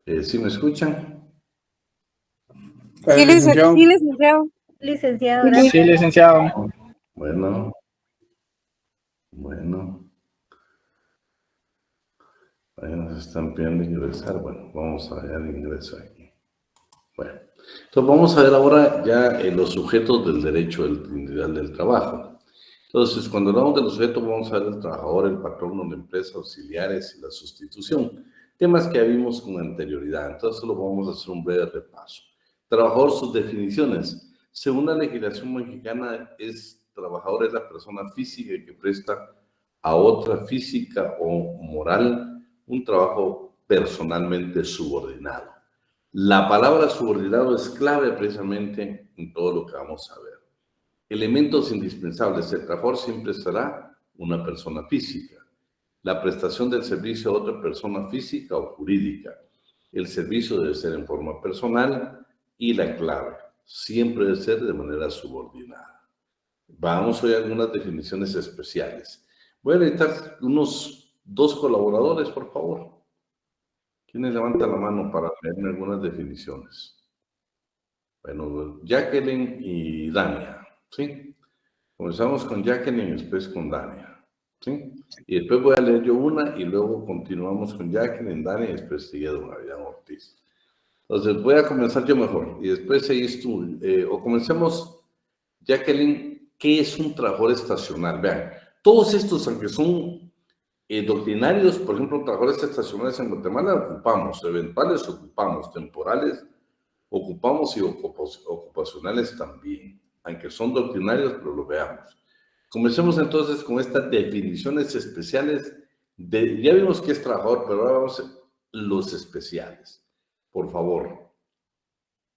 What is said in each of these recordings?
¿Sí me escuchan? Sí, licenciado. Sí, licenciado. Licenciado, Sí, gracias. licenciado. Bueno. Ahí nos están pidiendo ingresar. Bueno, vamos a ver el ingreso aquí. Bueno, entonces vamos a ver ahora ya los sujetos del derecho individual del trabajo. Entonces, cuando hablamos de los sujetos, vamos a ver el trabajador, el patrono, la empresa, auxiliares y la sustitución. Temas que ya vimos con anterioridad. Entonces, solo vamos a hacer un breve repaso. Trabajador, sus definiciones. Según la legislación mexicana, trabajador es la persona física que presta a otra física o moral un trabajo personalmente subordinado. La palabra subordinado es clave precisamente en todo lo que vamos a ver. Elementos indispensables. El trabajador siempre será una persona física. La prestación del servicio a otra persona física o jurídica. El servicio debe ser en forma personal y la clave, siempre debe ser de manera subordinada. Vamos a ver algunas definiciones especiales. Voy a necesitar unos 2 colaboradores, por favor. ¿Quiénes levantan la mano para leerme algunas definiciones? Bueno, Jacqueline y Dania, ¿sí? Comenzamos con Jacqueline y después con Dania, ¿sí? Y después voy a leer yo una y luego continuamos con Jacqueline, Dania y después sigue Don Adrián Ortiz. Entonces voy a comenzar yo mejor y después seguís tú. O comencemos, Jacqueline, ¿qué es un trabajador estacional? Vean, todos estos, aunque son doctrinarios, por ejemplo, trabajadores estacionales en Guatemala ocupamos, eventuales ocupamos, temporales ocupamos y ocupacionales también, aunque son doctrinarios, pero lo veamos. Comencemos entonces con estas definiciones especiales. Ya vimos que es trabajador, pero ahora vamos a los especiales. Por favor.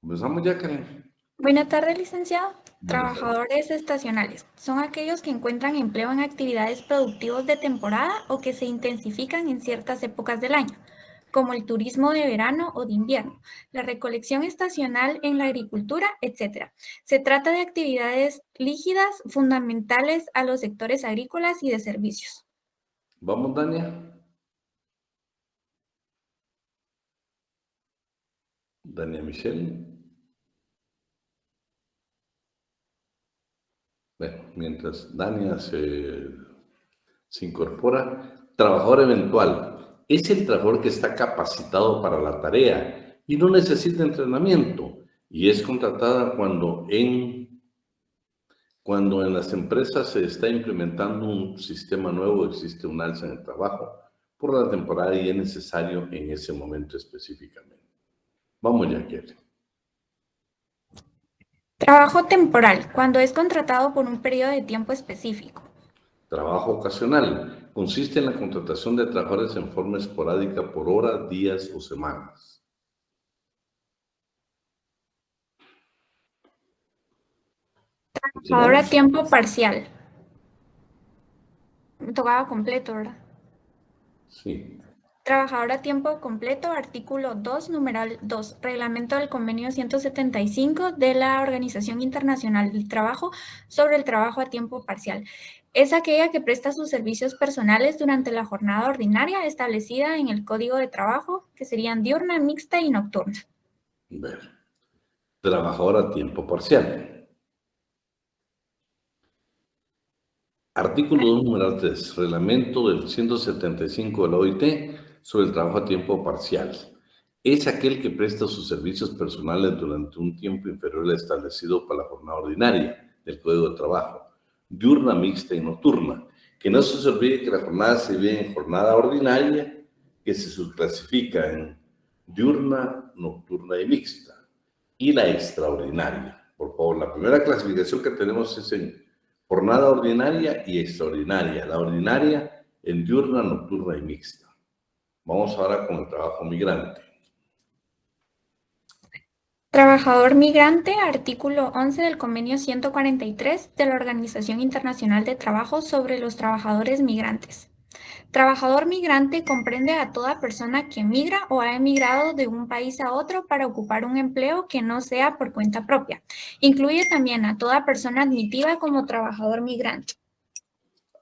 Comenzamos ya, Karen. Buenas tardes, licenciado. Buenas tardes. Trabajadores estacionales son aquellos que encuentran empleo en actividades productivas de temporada o que se intensifican en ciertas épocas del año, como el turismo de verano o de invierno, la recolección estacional en la agricultura, etc. Se trata de actividades lígidas fundamentales a los sectores agrícolas y de servicios. Vamos, Dania. Dania Michelle. Bueno, mientras Dania se incorpora, trabajador eventual. Es el trabajador que está capacitado para la tarea y no necesita entrenamiento y es contratada cuando en las empresas se está implementando un sistema nuevo, existe un alza en el trabajo por la temporada y es necesario en ese momento específicamente. Vamos ya, Kelly. Trabajo temporal, cuando es contratado por un periodo de tiempo específico. Trabajo ocasional. Consiste en la contratación de trabajadores en forma esporádica por horas, días o semanas. Trabajador a tiempo parcial. Me tocaba completo, ¿verdad? Sí. Trabajador a tiempo completo, artículo 2, numeral 2, reglamento del convenio 175 de la Organización Internacional del Trabajo sobre el trabajo a tiempo parcial. Es aquella que presta sus servicios personales durante la jornada ordinaria establecida en el Código de Trabajo, que serían diurna, mixta y nocturna. Bueno. Trabajador a tiempo parcial. Artículo 2, numeral 3, reglamento del 175 de la OIT sobre el trabajo a tiempo parcial. Es aquel que presta sus servicios personales durante un tiempo inferior al establecido para la jornada ordinaria del Código de Trabajo, diurna, mixta y nocturna. Que no se olvide que la jornada se divide en jornada ordinaria, que se subclasifica en diurna, nocturna y mixta, y la extraordinaria. Por favor, la primera clasificación que tenemos es en jornada ordinaria y extraordinaria. La ordinaria en diurna, nocturna y mixta. Vamos ahora con el trabajo migrante. Trabajador migrante, artículo 11 del convenio 143 de la Organización Internacional de Trabajo sobre los trabajadores migrantes. Trabajador migrante comprende a toda persona que migra o ha emigrado de un país a otro para ocupar un empleo que no sea por cuenta propia. Incluye también a toda persona admitida como trabajador migrante.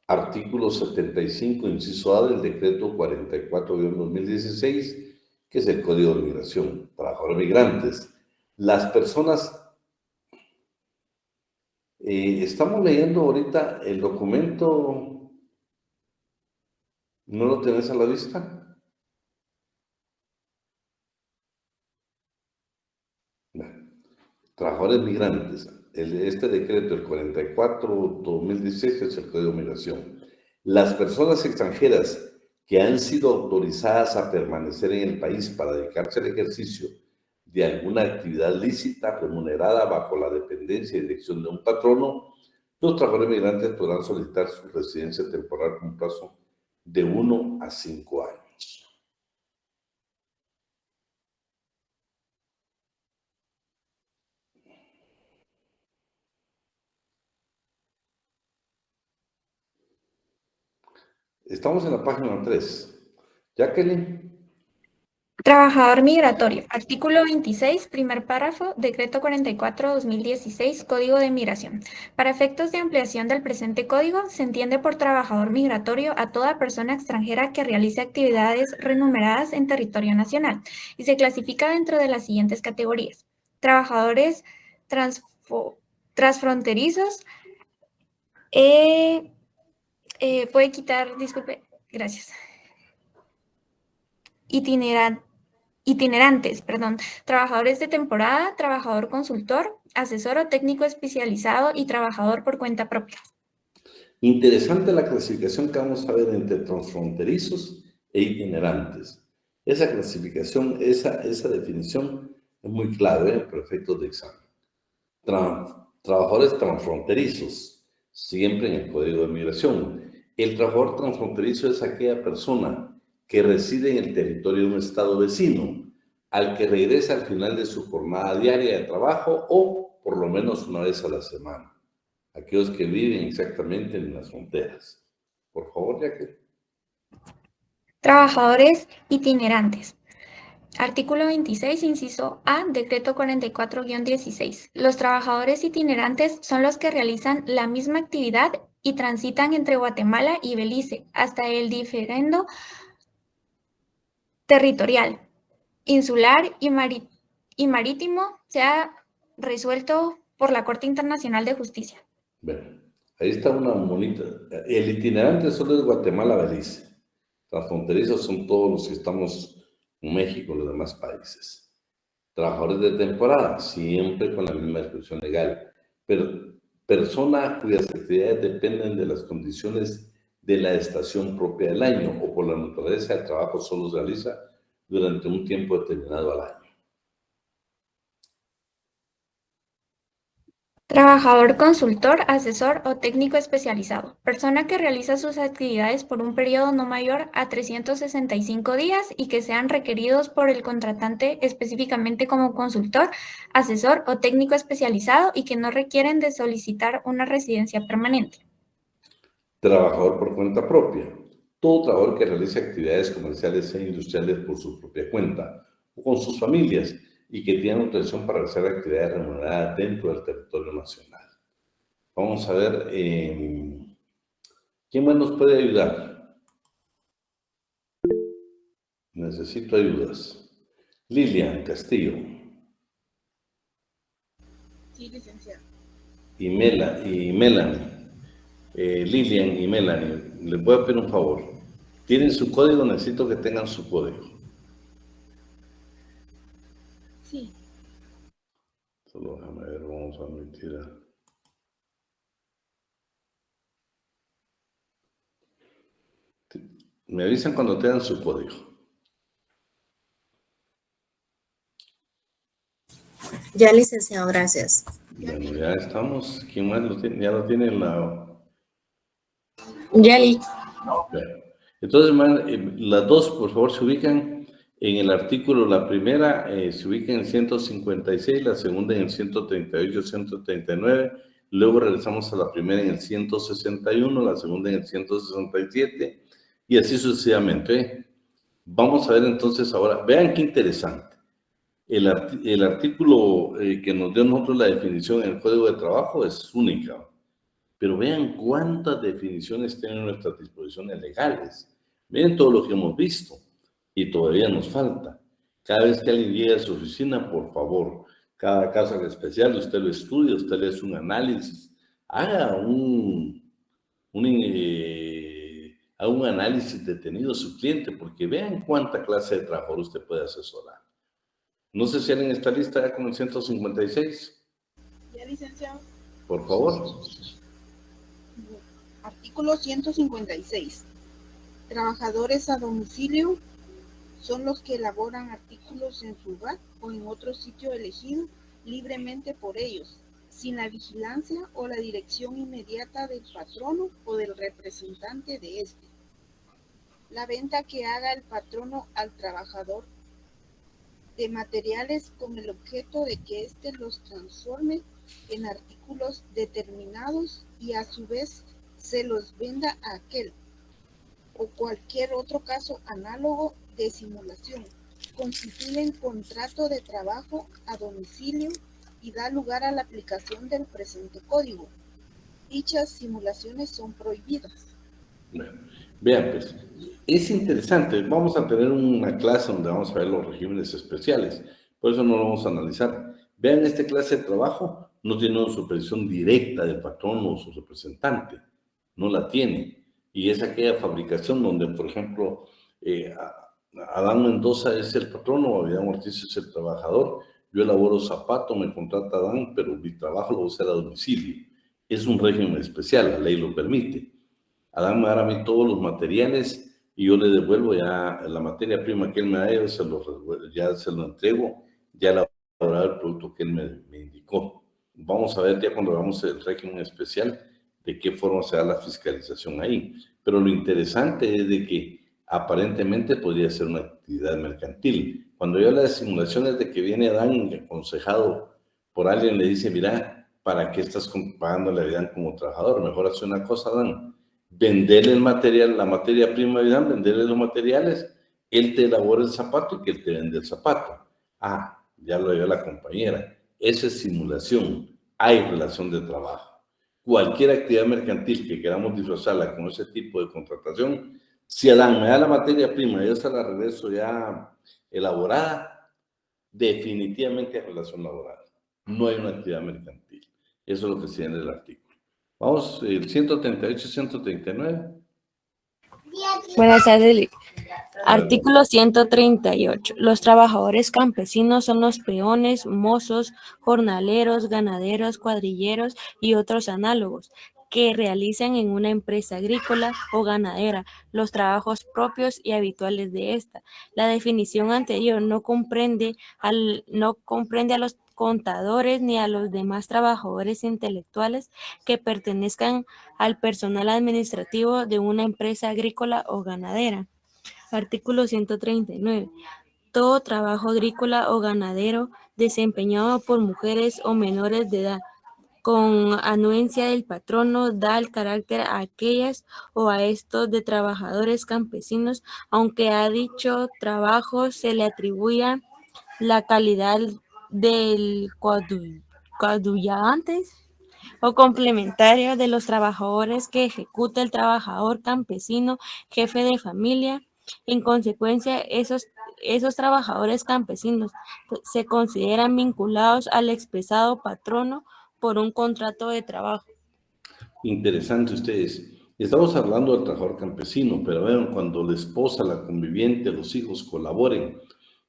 Artículo 75, inciso A del decreto 44/2016, que es el Código de Migración, trabajadores migrantes. Las personas, estamos leyendo ahorita el documento, ¿no lo tenés a la vista? Bueno, trabajadores migrantes, este decreto, el 44-2016, es el Código de Migración. Las personas extranjeras que han sido autorizadas a permanecer en el país para dedicarse al ejercicio de alguna actividad lícita remunerada bajo la dependencia y dirección de un patrono, los trabajadores migrantes podrán solicitar su residencia temporal con un plazo de 1 a 5 años. Estamos en la página 3. Jacqueline. Trabajador migratorio. Artículo 26, primer párrafo, Decreto 44-2016, Código de Migración. Para efectos de ampliación del presente código, se entiende por trabajador migratorio a toda persona extranjera que realice actividades remuneradas en territorio nacional y se clasifica dentro de las siguientes categorías. Trabajadores transfronterizos. Puede quitar, disculpe, gracias. Itinerantes, trabajadores de temporada, trabajador consultor, asesor o técnico especializado y trabajador por cuenta propia. Interesante la clasificación que vamos a ver entre transfronterizos e itinerantes. Esa clasificación, esa definición es muy clave para efectos de examen. Trabajadores transfronterizos, siempre en el Código de Migración. El trabajador transfronterizo es aquella persona que reside en el territorio de un estado vecino, al que regresa al final de su jornada diaria de trabajo o por lo menos una vez a la semana. Aquellos que viven exactamente en las fronteras. Por favor, Jacqueline. Trabajadores itinerantes. Artículo 26, inciso A, Decreto 44-16. Los trabajadores itinerantes son los que realizan la misma actividad y transitan entre Guatemala y Belice hasta el diferendo territorial, insular y marítimo sea resuelto por la Corte Internacional de Justicia. Bueno, ahí está una bonita. El itinerante solo es Guatemala-Belice. Transfronterizos son todos los que estamos en México y los demás países. Trabajadores de temporada, siempre con la misma descripción legal, pero persona cuyas actividades dependen de las condiciones de la estación propia del año o por la naturaleza del trabajo solo se realiza durante un tiempo determinado al año. Trabajador consultor, asesor o técnico especializado. Persona que realiza sus actividades por un periodo no mayor a 365 días y que sean requeridos por el contratante específicamente como consultor, asesor o técnico especializado y que no requieren de solicitar una residencia permanente. Trabajador por cuenta propia. Todo trabajador que realice actividades comerciales e industriales por su propia cuenta o con sus familias y que tienen autorización para realizar actividades remuneradas dentro del territorio nacional. Vamos a ver, ¿quién más nos puede ayudar? Necesito ayudas. Lilian Castillo. Sí, licenciado. Y Melanie. Lilian y Melanie, les voy a pedir un favor. ¿Tienen su código? Necesito que tengan su código. Sí. Solo déjame ver, vamos a admitir a... Me avisan cuando tengan su código. Ya, licenciado, gracias. Bueno, ya estamos. ¿Quién más lo tiene? Ya lo tiene la... Yali. Bueno. Entonces, las dos, por favor, se ubican en el artículo. La primera se ubica en el 156, la segunda en el 138, 139. Luego regresamos a la primera en el 161, la segunda en el 167 y así sucesivamente. Vamos a ver entonces ahora, vean qué interesante. El artículo que nos dio a nosotros la definición en el Código de Trabajo es única, pero vean cuántas definiciones tienen nuestras disposiciones legales. Miren todo lo que hemos visto y todavía nos falta. Cada vez que alguien llegue a su oficina, por favor, cada caso en especial, usted lo estudia, usted le hace un análisis, haga haga un análisis detenido a su cliente, porque vean cuánta clase de trabajador usted puede asesorar. No sé si alguien está lista ya con el 156. Ya, licenciado. Por favor. Artículo 156. Trabajadores a domicilio son los que elaboran artículos en su hogar o en otro sitio elegido libremente por ellos, sin la vigilancia o la dirección inmediata del patrono o del representante de éste. La venta que haga el patrono al trabajador de materiales con el objeto de que éste los transforme en artículos determinados y a su vez se los venda a aquel o cualquier otro caso análogo de simulación, constituyen contrato de trabajo a domicilio y da lugar a la aplicación del presente código. Dichas simulaciones son prohibidas. Bueno, vean pues, es interesante, vamos a tener una clase donde vamos a ver los regímenes especiales, por eso no lo vamos a analizar. Vean, esta clase de trabajo no tiene una supervisión directa del patrón o su representante, no la tiene, y es aquella fabricación donde, por ejemplo, Adán Mendoza es el patrón o Adán Ortiz es el trabajador, yo elaboro zapato, me contrata Adán, pero mi trabajo lo voy a hacer a domicilio. Es un régimen especial, la ley lo permite. Adán me da a mí todos los materiales y yo le devuelvo ya la materia prima que él me da, ya se lo entrego, ya elaborado el producto que él me indicó. Vamos a ver ya cuando hagamos el régimen especial de qué forma se da la fiscalización ahí. Pero lo interesante es de que aparentemente podría ser una actividad mercantil. Cuando yo hablo de simulaciones de que viene Adán aconsejado por alguien, le dice, mira, ¿para qué estás pagándole a Adán como trabajador? Mejor hace una cosa, Adán, venderle el material, la materia prima de Adán, venderle los materiales, él te elabora el zapato y que él te vende el zapato. Ah, ya lo dio la compañera. Eso es simulación. Hay relación de trabajo. Cualquier actividad mercantil que queramos disfrazarla con ese tipo de contratación, si Adán me da la materia prima y yo se la regreso ya elaborada, definitivamente hay relación laboral. No hay una actividad mercantil. Eso es lo que se llama el artículo. Vamos, el 138 y 139. Buenas tardes. Artículo 138. Los trabajadores campesinos son los peones, mozos, jornaleros, ganaderos, cuadrilleros y otros análogos que realizan en una empresa agrícola o ganadera los trabajos propios y habituales de esta. La definición anterior no comprende a los contadores ni a los demás trabajadores intelectuales que pertenezcan al personal administrativo de una empresa agrícola o ganadera. Artículo 139. Todo trabajo agrícola o ganadero desempeñado por mujeres o menores de edad con anuencia del patrono da el carácter a aquellas o a estos de trabajadores campesinos, aunque a dicho trabajo se le atribuya la calidad del coadyuvante o complementario de los trabajadores que ejecuta el trabajador campesino, jefe de familia. En consecuencia, esos trabajadores campesinos se consideran vinculados al expresado patrono por un contrato de trabajo. Interesante ustedes. Estamos hablando del trabajador campesino, pero vean, cuando la esposa, la conviviente, los hijos colaboren,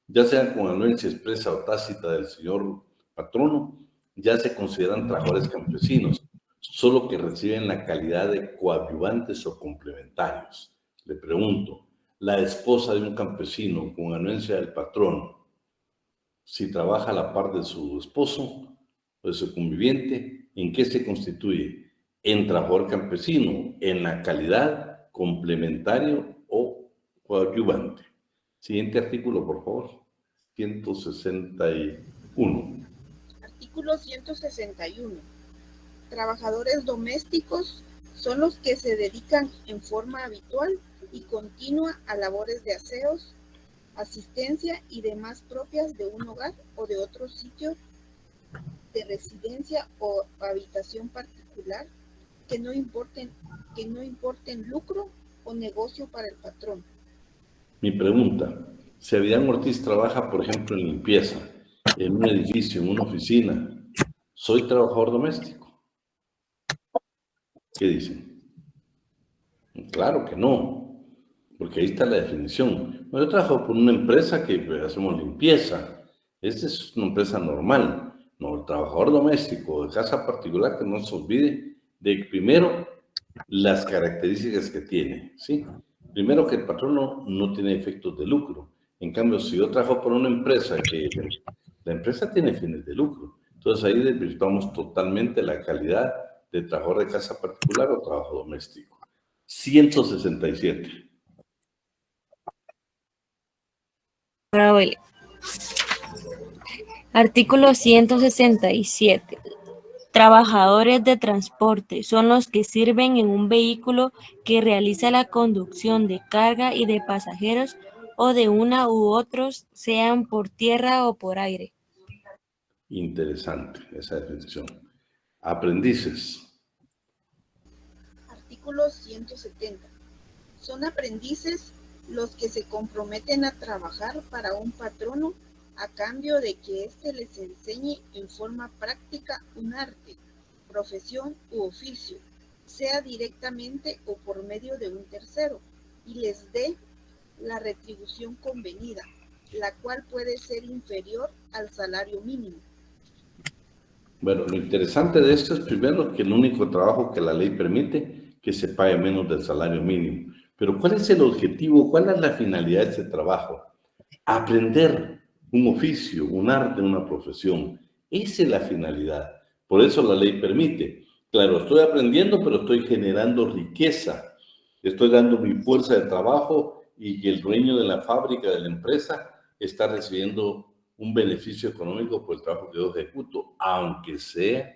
ya sea con anuencia expresa o tácita del señor patrono, ya se consideran trabajadores campesinos, solo que reciben la calidad de coadyuvantes o complementarios. Le pregunto, la esposa de un campesino con anuencia del patrono, si trabaja a la par de su esposo o de su conviviente, ¿en qué se constituye? En trabajador campesino, en la calidad complementario o coadyuvante. Siguiente artículo, por favor. 161. Artículo 161. Trabajadores domésticos son los que se dedican en forma habitual y continua a labores de aseos, asistencia y demás propias de un hogar o de otro sitio de residencia o habitación particular que no importen lucro o negocio para el patrón. Mi pregunta, Si Abidán Ortiz trabaja, por ejemplo, en limpieza, en un edificio, en una oficina, ¿soy trabajador doméstico? ¿Qué dicen? Claro que no, porque ahí está la definición. Yo trabajo por una empresa que hacemos limpieza. Esta es una empresa normal. No, el trabajador doméstico de casa particular, que no se olvide de primero las características que tiene, ¿sí? Primero, que el patrono no tiene efectos de lucro. En cambio, si yo trabajo por una empresa que la empresa tiene fines de lucro, entonces ahí desvirtuamos totalmente la calidad de trabajador de casa particular o trabajo doméstico. 167. Artículo 167. Trabajadores de transporte son los que sirven en un vehículo que realiza la conducción de carga y de pasajeros o de una u otros, sean por tierra o por aire. Interesante esa definición. Aprendices. Artículo 170. Son aprendices los que se comprometen a trabajar para un patrono a cambio de que éste les enseñe en forma práctica un arte, profesión u oficio, sea directamente o por medio de un tercero, y les dé la retribución convenida, la cual puede ser inferior al salario mínimo. Bueno, lo interesante de esto es primero que el único trabajo que la ley permite que se pague menos del salario mínimo. Pero ¿cuál es el objetivo? ¿Cuál es la finalidad de este trabajo? Aprender un oficio, un arte, una profesión. Esa es la finalidad. Por eso la ley permite. Claro, estoy aprendiendo, pero estoy generando riqueza. Estoy dando mi fuerza de trabajo y el dueño de la fábrica, de la empresa, está recibiendo un beneficio económico por el trabajo que yo ejecuto, aunque sea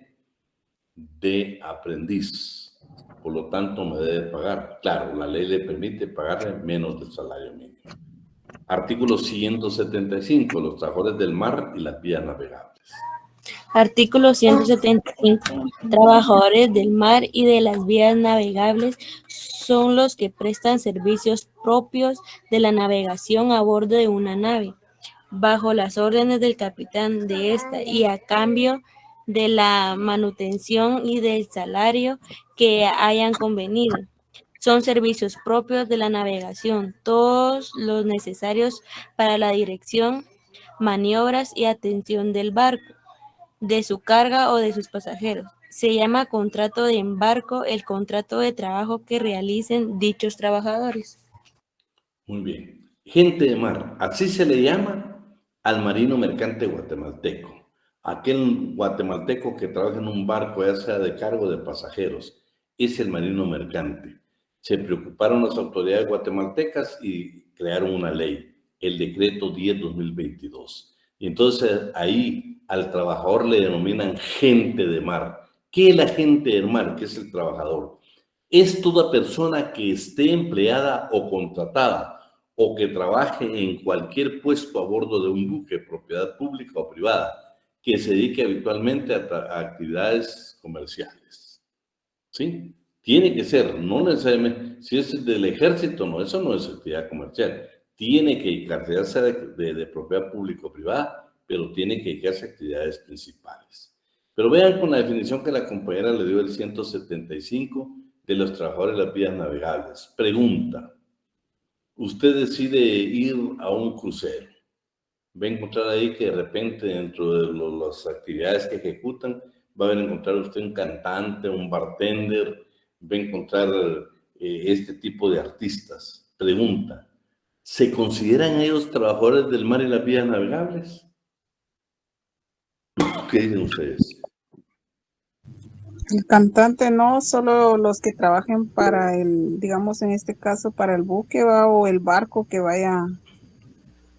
de aprendiz. Por lo tanto, me debe pagar. Claro, la ley le permite pagarle menos del salario mínimo. Artículo 175, los trabajadores del mar y las vías navegables. Artículo 175. Trabajadores del mar y de las vías navegables son los que prestan servicios propios de la navegación a bordo de una nave, bajo las órdenes del capitán de esta y a cambio de la manutención y del salario que hayan convenido. Son servicios propios de la navegación, todos los necesarios para la dirección, maniobras y atención del barco, de su carga o de sus pasajeros. Se llama contrato de embarco el contrato de trabajo que realicen dichos trabajadores. Muy bien. Gente de mar, así se le llama al marino mercante guatemalteco. Aquel guatemalteco que trabaja en un barco, ya sea de cargo de pasajeros, es el marino mercante. Se preocuparon las autoridades guatemaltecas y crearon una ley, el decreto 10/2022. Y entonces ahí al trabajador le denominan gente de mar. ¿Qué es la gente del mar? ¿Qué es el trabajador? Es toda persona que esté empleada o contratada o que trabaje en cualquier puesto a bordo de un buque, propiedad pública o privada, que se dedique habitualmente a actividades comerciales. ¿Sí? Tiene que ser, no necesariamente, si es del ejército, no, eso no es actividad comercial. Tiene que dedicarse, ya sea de propiedad pública o privada, pero tiene que dedicarse a actividades principales. Pero vean con la definición que la compañera le dio el 175 de los trabajadores de las vías navegables. Pregunta, usted decide ir a un crucero. Va a encontrar ahí que de repente dentro de las actividades que ejecutan, va a encontrar usted un cantante, un bartender, va a encontrar este tipo de artistas. Pregunta, ¿se consideran ellos trabajadores del mar y las vías navegables? ¿Qué dicen ustedes? El cantante no, solo los que trabajen para el, digamos en este caso, para el buque o el barco que vaya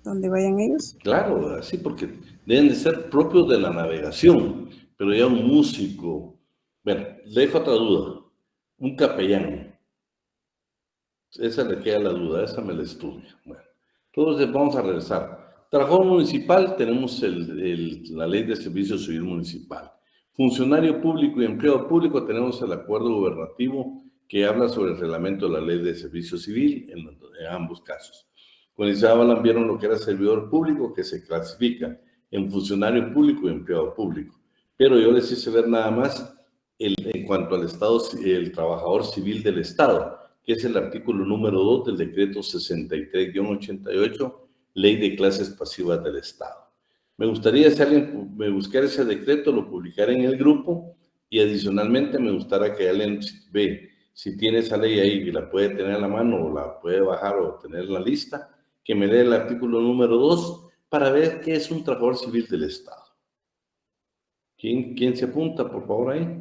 donde vayan ellos. Claro, así porque deben de ser propios de la navegación, pero ya un músico, bueno, le dejo otra duda, un capellán, esa le queda la duda, esa me la estudia. Bueno, entonces vamos a regresar. Trabajador municipal, tenemos la ley de servicio civil municipal. Funcionario público y empleado público, tenemos el acuerdo gubernativo que habla sobre el reglamento de la ley de servicio civil en ambos casos. Con Izabal vieron lo que era servidor público, que se clasifica en funcionario público y empleado público. Pero yo les hice ver nada más en cuanto al Estado, el trabajador civil del Estado, que es el artículo número 2 del decreto 63-88, Ley de Clases Pasivas del Estado. Me gustaría, si alguien me buscara ese decreto, lo publicara en el grupo, y adicionalmente me gustaría que alguien ve si tiene esa ley ahí y la puede tener a la mano o la puede bajar o tener en la lista, que me lea el artículo número 2 para ver qué es un trabajador civil del Estado. ¿Quién se apunta, por favor, ahí?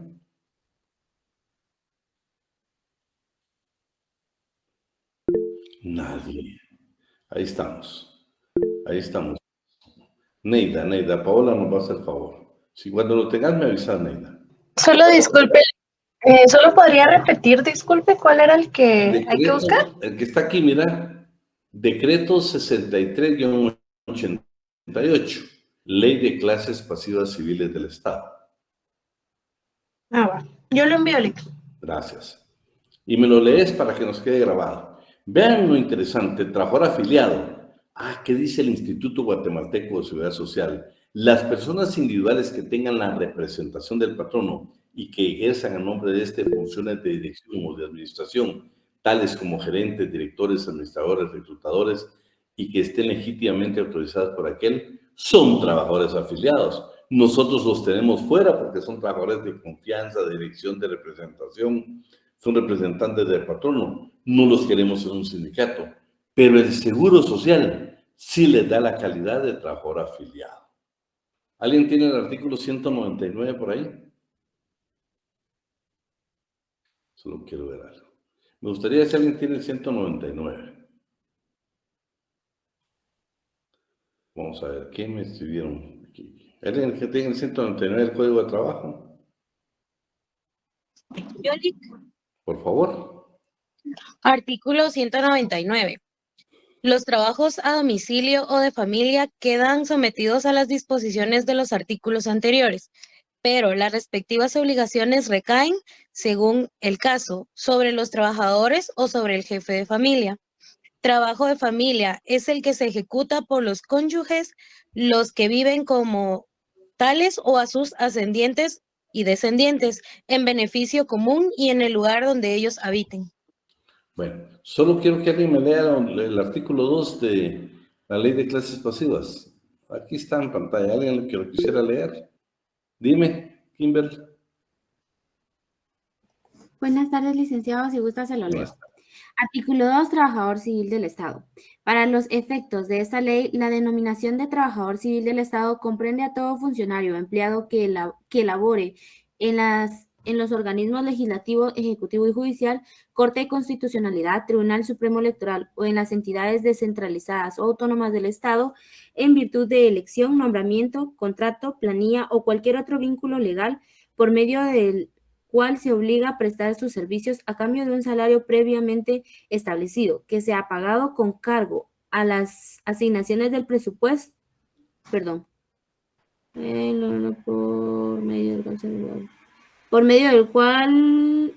Nadie. Ahí estamos. Ahí estamos. Neida, Paola nos va a hacer favor. Si cuando lo tengas me avisas, Neida. Solo disculpe, solo podría repetir, disculpe, ¿cuál era el que hay que buscar? El que está aquí, mira. Decreto 63-88. Ley de Clases Pasivas Civiles del Estado. Ah, va. Yo lo envío, Lick. Gracias. Y me lo lees para que nos quede grabado. Vean lo interesante, trabajador afiliado. ¿Qué dice el Instituto Guatemalteco de Seguridad Social? Las personas individuales que tengan la representación del patrono y que ejerzan a nombre de este funciones de dirección o de administración, tales como gerentes, directores, administradores, reclutadores, y que estén legítimamente autorizadas por aquel, son trabajadores afiliados. Nosotros los tenemos fuera porque son trabajadores de confianza, de dirección, de representación, son representantes del patrono, no los queremos en un sindicato, pero el Seguro Social sí les da la calidad de trabajador afiliado. ¿Alguien tiene el artículo 199 por ahí? Solo quiero ver algo. Me gustaría si alguien tiene el 199. Vamos a ver, ¿qué me escribieron aquí? ¿Alguien que tenga el 199 del Código de Trabajo? Yo, Lick. Por favor. Artículo 199. Los trabajos a domicilio o de familia quedan sometidos a las disposiciones de los artículos anteriores, pero las respectivas obligaciones recaen, según el caso, sobre los trabajadores o sobre el jefe de familia. Trabajo de familia es el que se ejecuta por los cónyuges, los que viven como tales o a sus ascendientes y descendientes, en beneficio común y en el lugar donde ellos habiten. Bueno, solo quiero que alguien me lea el artículo 2 de la Ley de Clases Pasivas. Aquí está en pantalla. ¿Alguien que lo quisiera leer? Dime, Kimber. Buenas tardes, licenciado. Si gusta, se lo leo. Artículo 2. Trabajador civil del Estado. Para los efectos de esta ley, la denominación de trabajador civil del Estado comprende a todo funcionario o empleado que labore en los organismos legislativo, ejecutivo y judicial, Corte de Constitucionalidad, Tribunal Supremo Electoral o en las entidades descentralizadas o autónomas del Estado, en virtud de elección, nombramiento, contrato, planilla o cualquier otro vínculo legal por medio del cual se obliga a prestar sus servicios a cambio de un salario previamente establecido, que sea pagado con cargo a las asignaciones del presupuesto, por medio del cual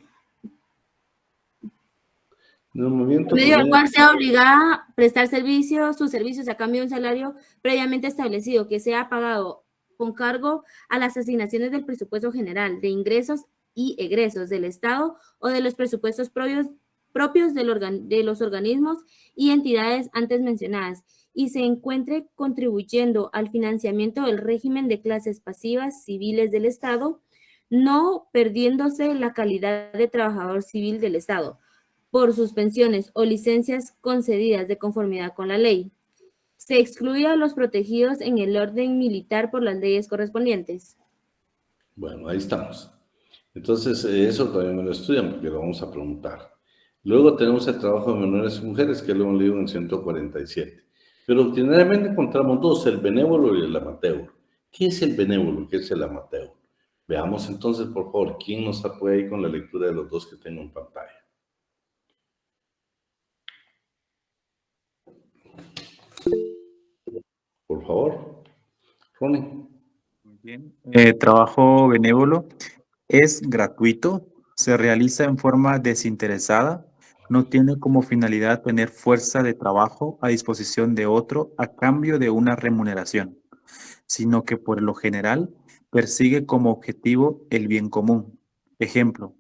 sea obligada a prestar sus servicios a cambio de un salario previamente establecido, que sea pagado con cargo a las asignaciones del presupuesto general de ingresos y egresos del Estado o de los presupuestos propios de los organismos y entidades antes mencionadas, y se encuentre contribuyendo al financiamiento del régimen de clases pasivas civiles del Estado, no perdiéndose la calidad de trabajador civil del Estado por suspensiones o licencias concedidas de conformidad con la ley. Se excluye a los protegidos en el orden militar por las leyes correspondientes. Bueno, ahí estamos. Entonces, eso también me lo estudian porque lo vamos a preguntar. Luego tenemos el trabajo de menores y mujeres, que lo hemos leído en 147. Pero generalmente encontramos dos, el benévolo y el amateur. ¿Qué es el benévolo? ¿Qué es el amateur? Veamos entonces, por favor, ¿quién nos apoya ahí con la lectura de los dos que tengo en pantalla? Por favor, Ronnie. Muy bien. Trabajo benévolo es gratuito, se realiza en forma desinteresada, no tiene como finalidad tener fuerza de trabajo a disposición de otro a cambio de una remuneración, sino que por lo general persigue como objetivo el bien común. Ejemplo,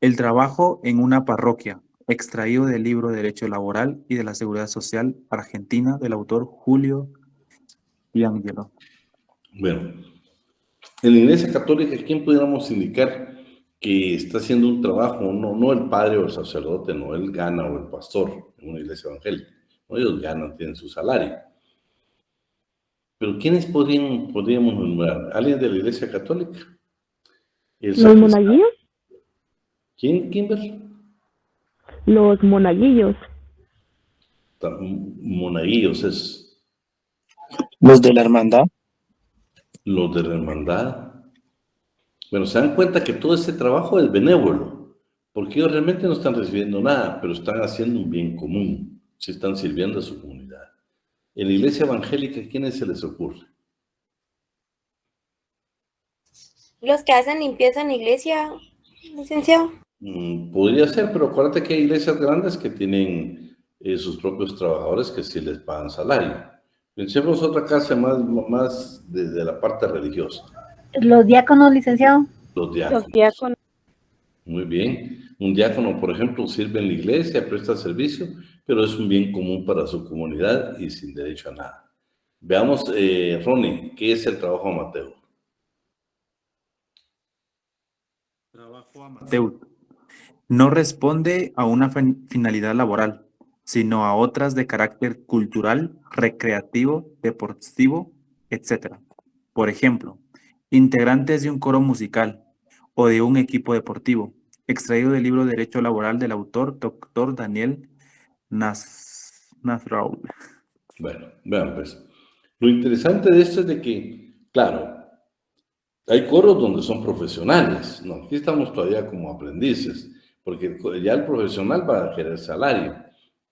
el trabajo en una parroquia, extraído del libro Derecho Laboral y de la Seguridad Social Argentina del autor Julio Piangelo. Bueno, en la Iglesia Católica, ¿quién pudiéramos indicar que está haciendo un trabajo? No el padre o el sacerdote, no él gana, o el pastor en una iglesia evangélica. No, ellos ganan, tienen su salario. Pero ¿quiénes podríamos nombrar? ¿Alguien de la Iglesia Católica? El ¿Los sacristán. monaguillos? ¿Quién, Kimber? Los monaguillos. Monaguillos es. Los de la hermandad. Los de la hermandad. Bueno, se dan cuenta que todo este trabajo es benévolo, porque ellos realmente no están recibiendo nada, pero están haciendo un bien común, se están sirviendo a su comunidad. En la iglesia evangélica, ¿quiénes se les ocurre? Los que hacen limpieza en la iglesia, licenciado. Podría ser, pero acuérdate que hay iglesias grandes que tienen sus propios trabajadores que sí les pagan salario. Pensemos otra casa más de la parte religiosa. Los diáconos, licenciado. Los diáconos. Los diáconos. Muy bien. Un diácono, por ejemplo, sirve en la iglesia, presta servicio, pero es un bien común para su comunidad y sin derecho a nada. Veamos, Ronnie, ¿qué es el trabajo amateur? Trabajo amateur no responde a una finalidad laboral, sino a otras de carácter cultural, recreativo, deportivo, etc. Por ejemplo, integrantes de un coro musical o de un equipo deportivo, extraído del libro Derecho Laboral del autor Dr. Daniel Nasraoui. Bueno, vean pues. Lo interesante de esto es de que, claro, hay coros donde son profesionales, ¿no? Aquí estamos todavía como aprendices, porque ya el profesional va a querer salario,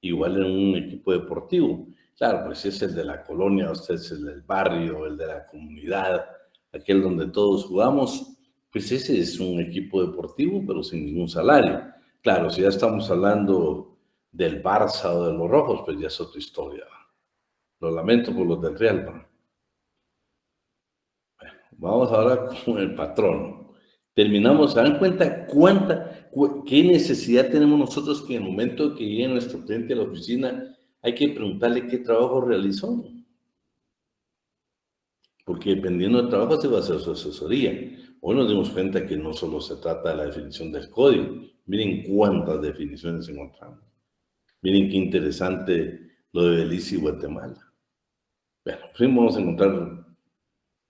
igual en un equipo deportivo. Claro, pues si es el de la colonia, usted es el del barrio, el de la comunidad, aquel donde todos jugamos, pues ese es un equipo deportivo, pero sin ningún salario. Claro, si ya estamos hablando del Barça o de los Rojos, pues ya es otra historia. Lo lamento por los del Real, ¿no? Vamos ahora con el patrón. Terminamos, ¿se dan cuenta qué necesidad tenemos nosotros que en el momento que llegue nuestro cliente a la oficina hay que preguntarle qué trabajo realizó? Porque dependiendo del trabajo se va a hacer su asesoría. Hoy nos dimos cuenta que no solo se trata de la definición del código. Miren cuántas definiciones encontramos. Miren qué interesante lo de Belice y Guatemala. Bueno, pues vamos a encontrar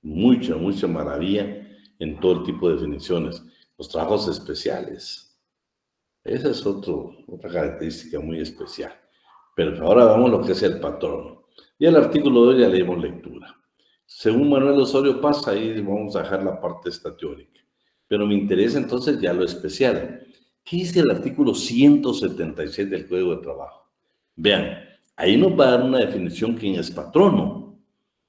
mucha maravilla en todo el tipo de definiciones. Los trabajos especiales. Esa es otra característica muy especial. Pero ahora vamos a lo que es el patrón. Y el artículo de hoy ya leímos lectura. Según Manuel Osorio Paz, ahí vamos a dejar la parte esta teórica. Pero me interesa entonces ya lo especial. ¿Qué dice el artículo 176 del Código de Trabajo? Vean, ahí nos va a dar una definición quién es patrono.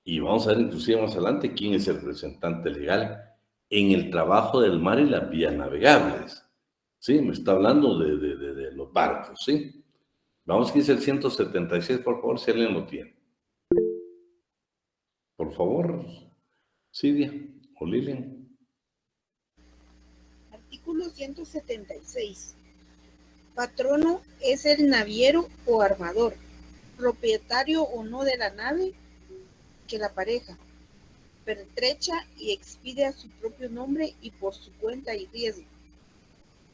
Y vamos a ver inclusive más adelante quién es el representante legal en el trabajo del mar y las vías navegables. ¿Sí? Me está hablando de los barcos, ¿sí? Vamos que dice el 176, por favor, si alguien lo tiene. Por favor, Silvia o Lilian. Artículo 176. Patrono es el naviero o armador, propietario o no de la nave que la pareja, pertrecha y expide a su propio nombre y por su cuenta y riesgo,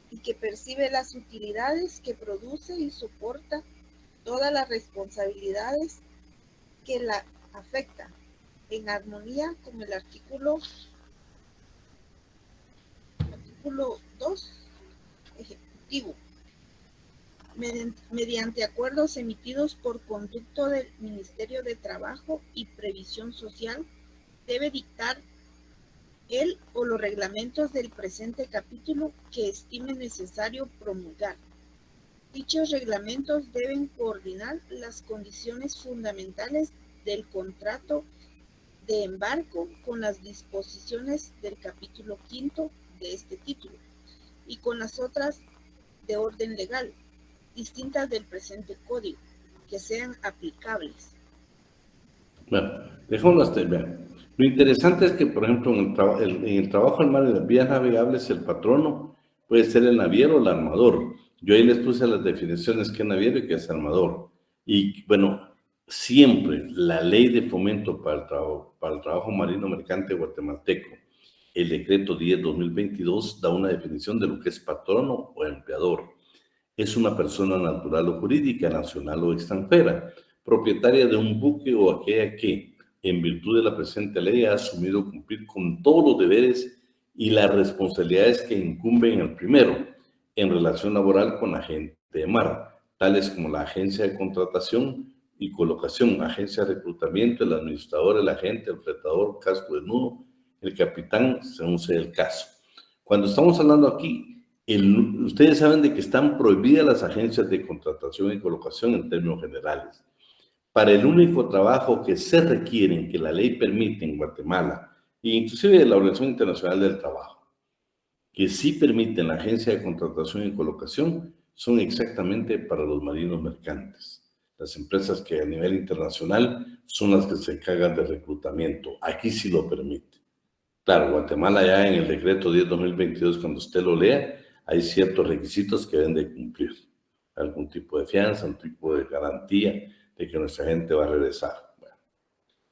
y que percibe las utilidades que produce y soporta todas las responsabilidades que la afectan, en armonía con el artículo 2 ejecutivo, mediante acuerdos emitidos por conducto del Ministerio de Trabajo y Previsión Social, debe dictar él o los reglamentos del presente capítulo que estime necesario promulgar. Dichos reglamentos deben coordinar las condiciones fundamentales del contrato de embarco con las disposiciones del capítulo 5 de este título y con las otras de orden legal, distintas del presente código, que sean aplicables. Bueno, dejémoslo hasta ahí. Vean. Lo interesante es que, por ejemplo, en el trabajo al mar y las vías navegables, el patrono puede ser el naviero o el armador. Yo ahí les puse las definiciones que es naviero y que es armador. Y bueno, siempre la ley de fomento para el trabajo marino mercante guatemalteco, el decreto 10/2022, da una definición de lo que es patrono o empleador. Es una persona natural o jurídica, nacional o extranjera, propietaria de un buque o aquella que, en virtud de la presente ley, ha asumido cumplir con todos los deberes y las responsabilidades que incumben al primero, en relación laboral con la gente de mar, tales como la agencia de contratación y colocación, agencia de reclutamiento, el administrador, el agente, el fletador, casco desnudo, el capitán, según sea el caso. Cuando estamos hablando aquí, ustedes saben de que están prohibidas las agencias de contratación y colocación en términos generales. Para el único trabajo que se requieren, que la ley permite en Guatemala, e inclusive de la Organización Internacional del Trabajo, que sí permiten la agencia de contratación y colocación, son exactamente para los marinos mercantes. Las empresas que a nivel internacional son las que se encargan de reclutamiento. Aquí sí lo permite. Claro, Guatemala ya en el decreto 10/2022, cuando usted lo lea, hay ciertos requisitos que deben de cumplir. Algún tipo de fianza, un tipo de garantía de que nuestra gente va a regresar. Bueno,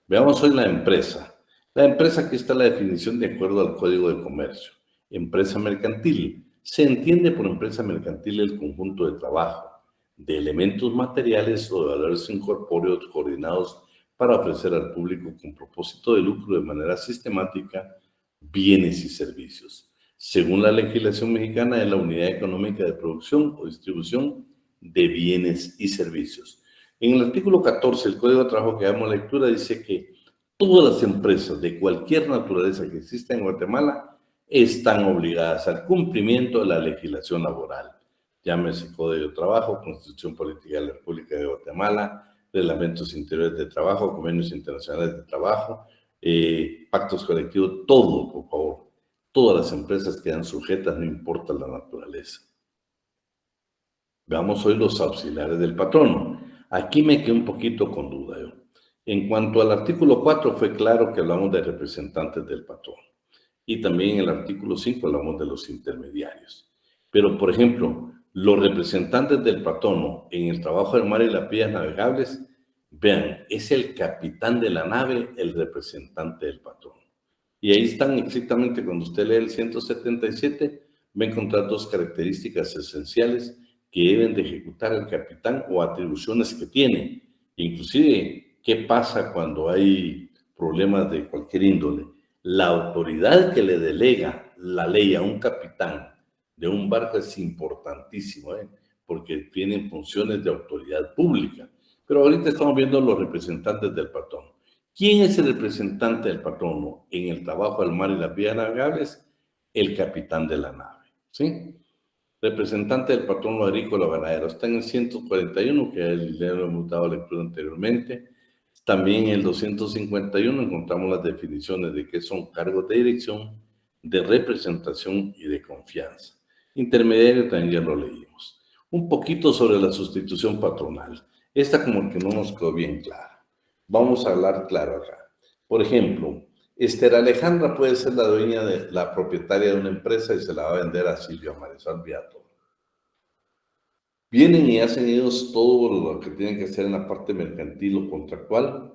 veamos hoy la empresa. La empresa, aquí está la definición de acuerdo al Código de Comercio. Empresa mercantil. Se entiende por empresa mercantil el conjunto de trabajo, de elementos materiales o de valores incorpóreos coordinados para ofrecer al público con propósito de lucro de manera sistemática bienes y servicios. Según la legislación mexicana, es la unidad económica de producción o distribución de bienes y servicios. En el artículo 14 del Código de Trabajo que damos lectura dice que todas las empresas de cualquier naturaleza que exista en Guatemala están obligadas al cumplimiento de la legislación laboral. Llámese Código de Trabajo, Constitución Política de la República de Guatemala, reglamentos interiores de trabajo, convenios internacionales de trabajo, pactos colectivos, todo, por favor. Todas las empresas quedan sujetas, no importa la naturaleza. Veamos hoy los auxiliares del patrono. Aquí me quedé un poquito con duda yo. En cuanto al artículo 4, fue claro que hablamos de representantes del patrono. Y también en el artículo 5 hablamos de los intermediarios. Pero, por ejemplo, los representantes del patrono en el trabajo del mar y las vías navegables, vean, es el capitán de la nave, el representante del patrono. Y ahí están exactamente, cuando usted lee el 177, va a encontrar dos características esenciales que deben de ejecutar el capitán o atribuciones que tiene. Inclusive, ¿qué pasa cuando hay problemas de cualquier índole? La autoridad que le delega la ley a un capitán de un barco es importantísimo, porque tienen funciones de autoridad pública. Pero ahorita estamos viendo los representantes del patrón. ¿Quién es el representante del patrono en el trabajo al mar y las vías navegables? El capitán de la nave, ¿sí? Representante del patrono agrícola o ganadero. Está en el 141, que le hemos dado lectura anteriormente. También en el 251 encontramos las definiciones de qué son cargos de dirección, de representación y de confianza. Intermediario también ya lo leímos. Un poquito sobre la sustitución patronal. Esta como que no nos quedó bien clara. Vamos a hablar claro acá. Por ejemplo, Esther Alejandra puede ser la dueña de la propietaria de una empresa y se la va a vender a Silvia Marisol Viator. Vienen y hacen ellos todo lo que tienen que hacer en la parte mercantil o contractual,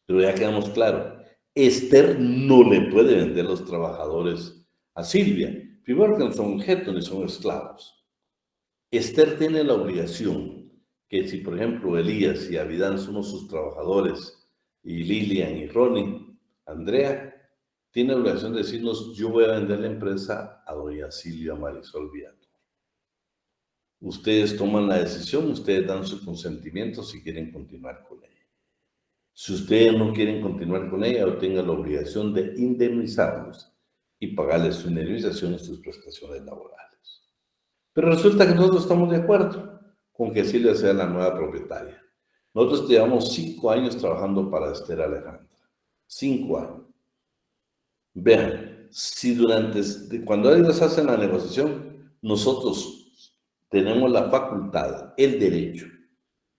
pero ya quedamos claro, Esther no le puede vender los trabajadores a Silvia. Primero que no son objetos ni son esclavos. Esther tiene la obligación que si, por ejemplo, Elías y Abidán son sus trabajadores, y Lilian y Ronnie, Andrea, tiene la obligación de decirnos, yo voy a vender la empresa a doña Silvia Marisol Viator. Ustedes toman la decisión, ustedes dan su consentimiento si quieren continuar con ella. Si ustedes no quieren continuar con ella, tengan la obligación de indemnizarlos y pagarles su indemnización y sus prestaciones laborales. Pero resulta que nosotros estamos de acuerdo con que Silvia sea la nueva propietaria. Nosotros llevamos 5 años trabajando para Esther Alejandra. 5 años. Vean, si cuando ellos hacen la negociación, nosotros tenemos la facultad, el derecho,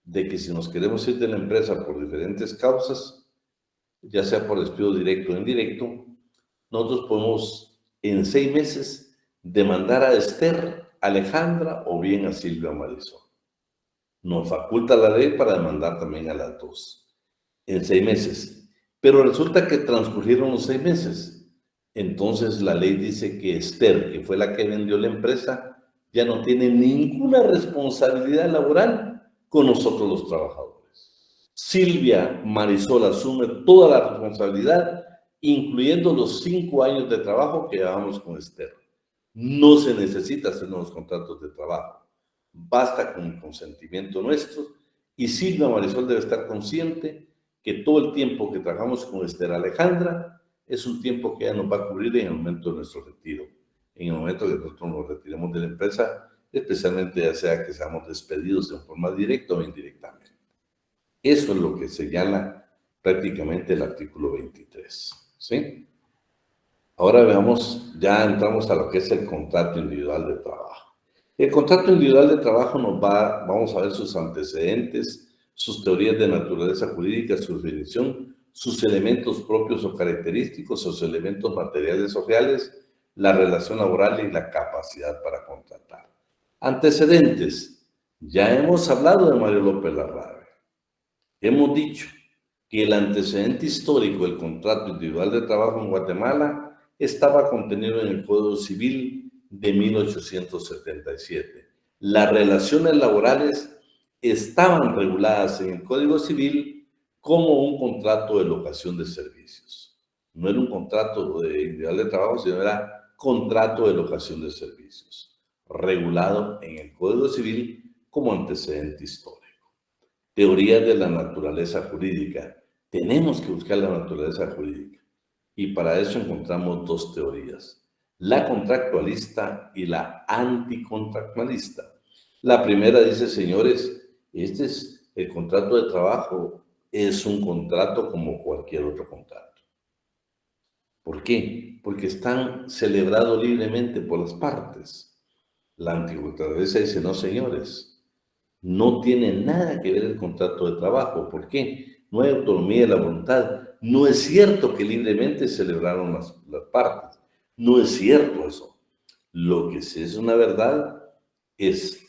de que si nos queremos ir de la empresa por diferentes causas, ya sea por despido directo o indirecto, nosotros podemos en 6 meses demandar a Esther, Alejandra o bien a Silvia Marisol. Nos faculta la ley para demandar también a las dos en 6 meses. Pero resulta que transcurrieron los 6 meses. Entonces la ley dice que Esther, que fue la que vendió la empresa, ya no tiene ninguna responsabilidad laboral con nosotros los trabajadores. Silvia Marisol asume toda la responsabilidad, incluyendo los 5 años de trabajo que llevamos con Esther. No se necesita hacer nuevos contratos de trabajo. Basta con el consentimiento nuestro y Silvia Marisol debe estar consciente que todo el tiempo que trabajamos con Esther Alejandra es un tiempo que ella nos va a cubrir en el momento de nuestro retiro, en el momento que nosotros nos retiremos de la empresa, especialmente ya sea que seamos despedidos en forma directa o indirectamente. Eso es lo que señala prácticamente el artículo 23, ¿sí? Ahora veamos, ya entramos a lo que es el contrato individual de trabajo. El contrato individual de trabajo vamos a ver sus antecedentes, sus teorías de naturaleza jurídica, su definición, sus elementos propios o característicos, sus elementos materiales o reales, la relación laboral y la capacidad para contratar. Antecedentes. Ya hemos hablado de Mario López Larrave. Hemos dicho que el antecedente histórico del contrato individual de trabajo en Guatemala estaba contenido en el Código Civil de 1877. Las relaciones laborales estaban reguladas en el Código Civil como un contrato de locación de servicios. No era un contrato individual de trabajo, sino era contrato de locación de servicios, regulado en el Código Civil como antecedente histórico. Teorías de la naturaleza jurídica. Tenemos que buscar la naturaleza jurídica. Y para eso encontramos 2 teorías. La contractualista y la anticontractualista. La primera dice, señores, este es el contrato de trabajo, es un contrato como cualquier otro contrato. ¿Por qué? Porque están celebrados libremente por las partes. La anticontractualista dice, no, señores, no tiene nada que ver el contrato de trabajo. ¿Por qué? No hay autonomía de la voluntad. No es cierto que libremente celebraron las partes. No es cierto eso. Lo que sí es una verdad es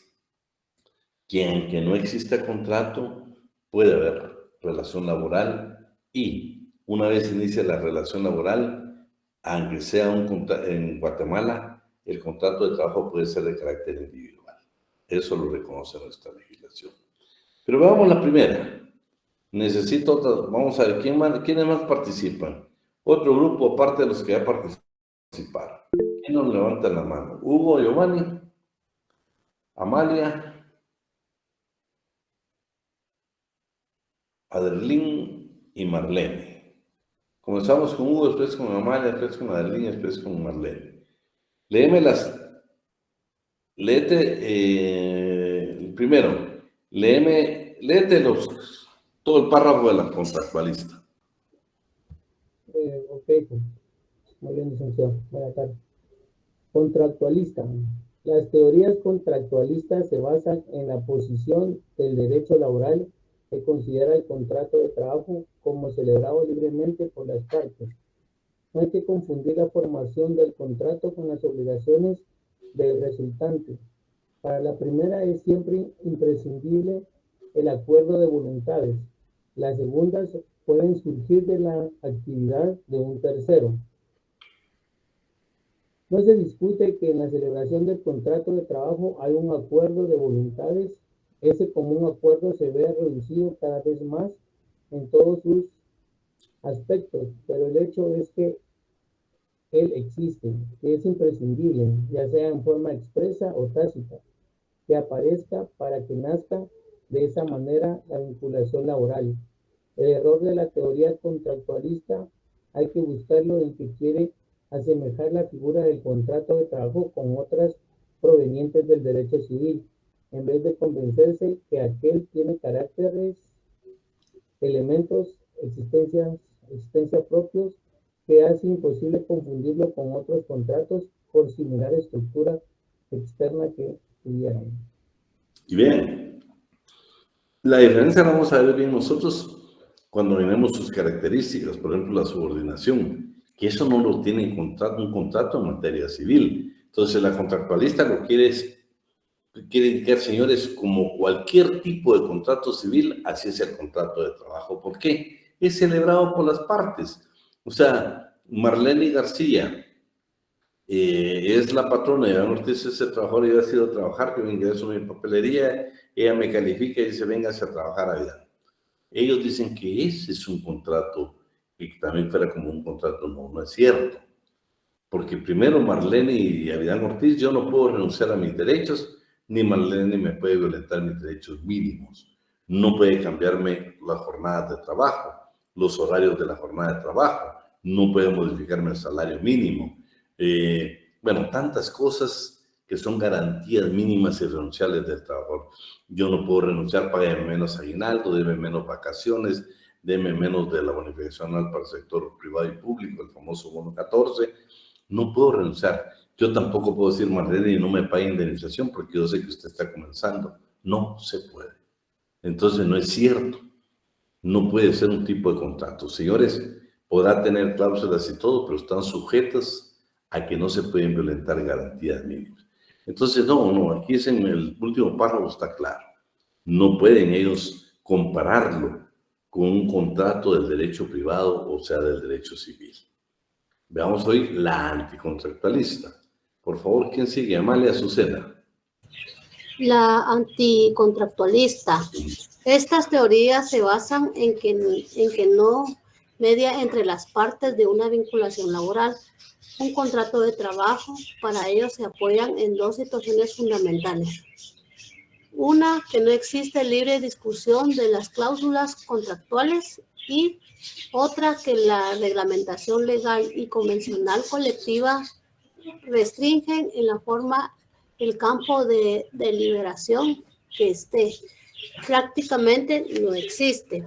que aunque no exista contrato, puede haber relación laboral y una vez inicia la relación laboral, aunque sea en Guatemala, el contrato de trabajo puede ser de carácter individual. Eso lo reconoce nuestra legislación. Pero veamos la primera. Necesito otra. Vamos a ver, ¿quiénes más participan? Otro grupo aparte de los que ya participaron. ¿Quién nos levanta la mano? Hugo, Giovanni, Amalia, Adelín y Marlene. Comenzamos con Hugo, después con Amalia, después con Adelín, después con Marlene. Primero, léete todo el párrafo de la contractualista. Ok, muy bien, licenciado. Buenas tardes. Contractualista. Las teorías contractualistas se basan en la posición del derecho laboral que considera el contrato de trabajo como celebrado libremente por las partes. No hay que confundir la formación del contrato con las obligaciones del resultante. Para la primera es siempre imprescindible el acuerdo de voluntades. Las segundas pueden surgir de la actividad de un tercero. No se discute que en la celebración del contrato de trabajo hay un acuerdo de voluntades. Ese común acuerdo se ve reducido cada vez más en todos sus aspectos, pero el hecho es que él existe, que es imprescindible, ya sea en forma expresa o tácita, que aparezca para que nazca de esa manera la vinculación laboral. El error de la teoría contractualista hay que buscarlo en que quiere asemejar la figura del contrato de trabajo con otras provenientes del derecho civil, en vez de convencerse que aquel tiene caracteres, elementos, existencia propios que hace imposible confundirlo con otros contratos por similar estructura externa que tuvieran. Y vean, la diferencia la vamos a ver bien nosotros cuando vemos sus características, por ejemplo, la subordinación, que eso no lo tiene un contrato en materia civil. Entonces, la contractualista lo quiere indicar, señores, como cualquier tipo de contrato civil, así es el contrato de trabajo. ¿Por qué? Es celebrado por las partes. O sea, Marlene García es la patrona, ya Ortiz es el trabajador, yo he sido a trabajar, que me ingreso mi papelería, ella me califica y dice, véngase a trabajar allá. Ellos dicen que ese es un contrato, y que también fuera como un contrato, no es cierto. Porque primero Marlene y Avidán Ortiz, yo no puedo renunciar a mis derechos, ni Marlene me puede violentar mis derechos mínimos. No puede cambiarme las jornadas de trabajo, los horarios de la jornada de trabajo, no puede modificarme el salario mínimo. Bueno, tantas cosas que son garantías mínimas y renunciables del trabajador. Yo no puedo renunciar, págame menos aguinaldo, deme menos vacaciones, deme menos de la bonificación anual para el sector privado y público, el famoso bono 14. No puedo renunciar. Yo tampoco puedo decir, Marlene, y no me pague indemnización porque yo sé que usted está comenzando. No se puede. Entonces no es cierto. No puede ser un tipo de contrato. Señores, podrá tener cláusulas y todo, pero están sujetas a que no se pueden violentar garantías mínimas. Entonces, no, aquí es en el último párrafo está claro. No pueden ellos compararlo con un contrato del derecho privado, o sea, del derecho civil. Veamos hoy la anticontractualista. Por favor, ¿quién sigue? Amalia Azucena. La anticontractualista. Estas teorías se basan en que no media entre las partes de una vinculación laboral, un contrato de trabajo. Para ello se apoyan en dos situaciones fundamentales. Una, que no existe libre discusión de las cláusulas contractuales, y otra, que la reglamentación legal y convencional colectiva restringen en la forma el campo de deliberación que esté. Prácticamente no existe.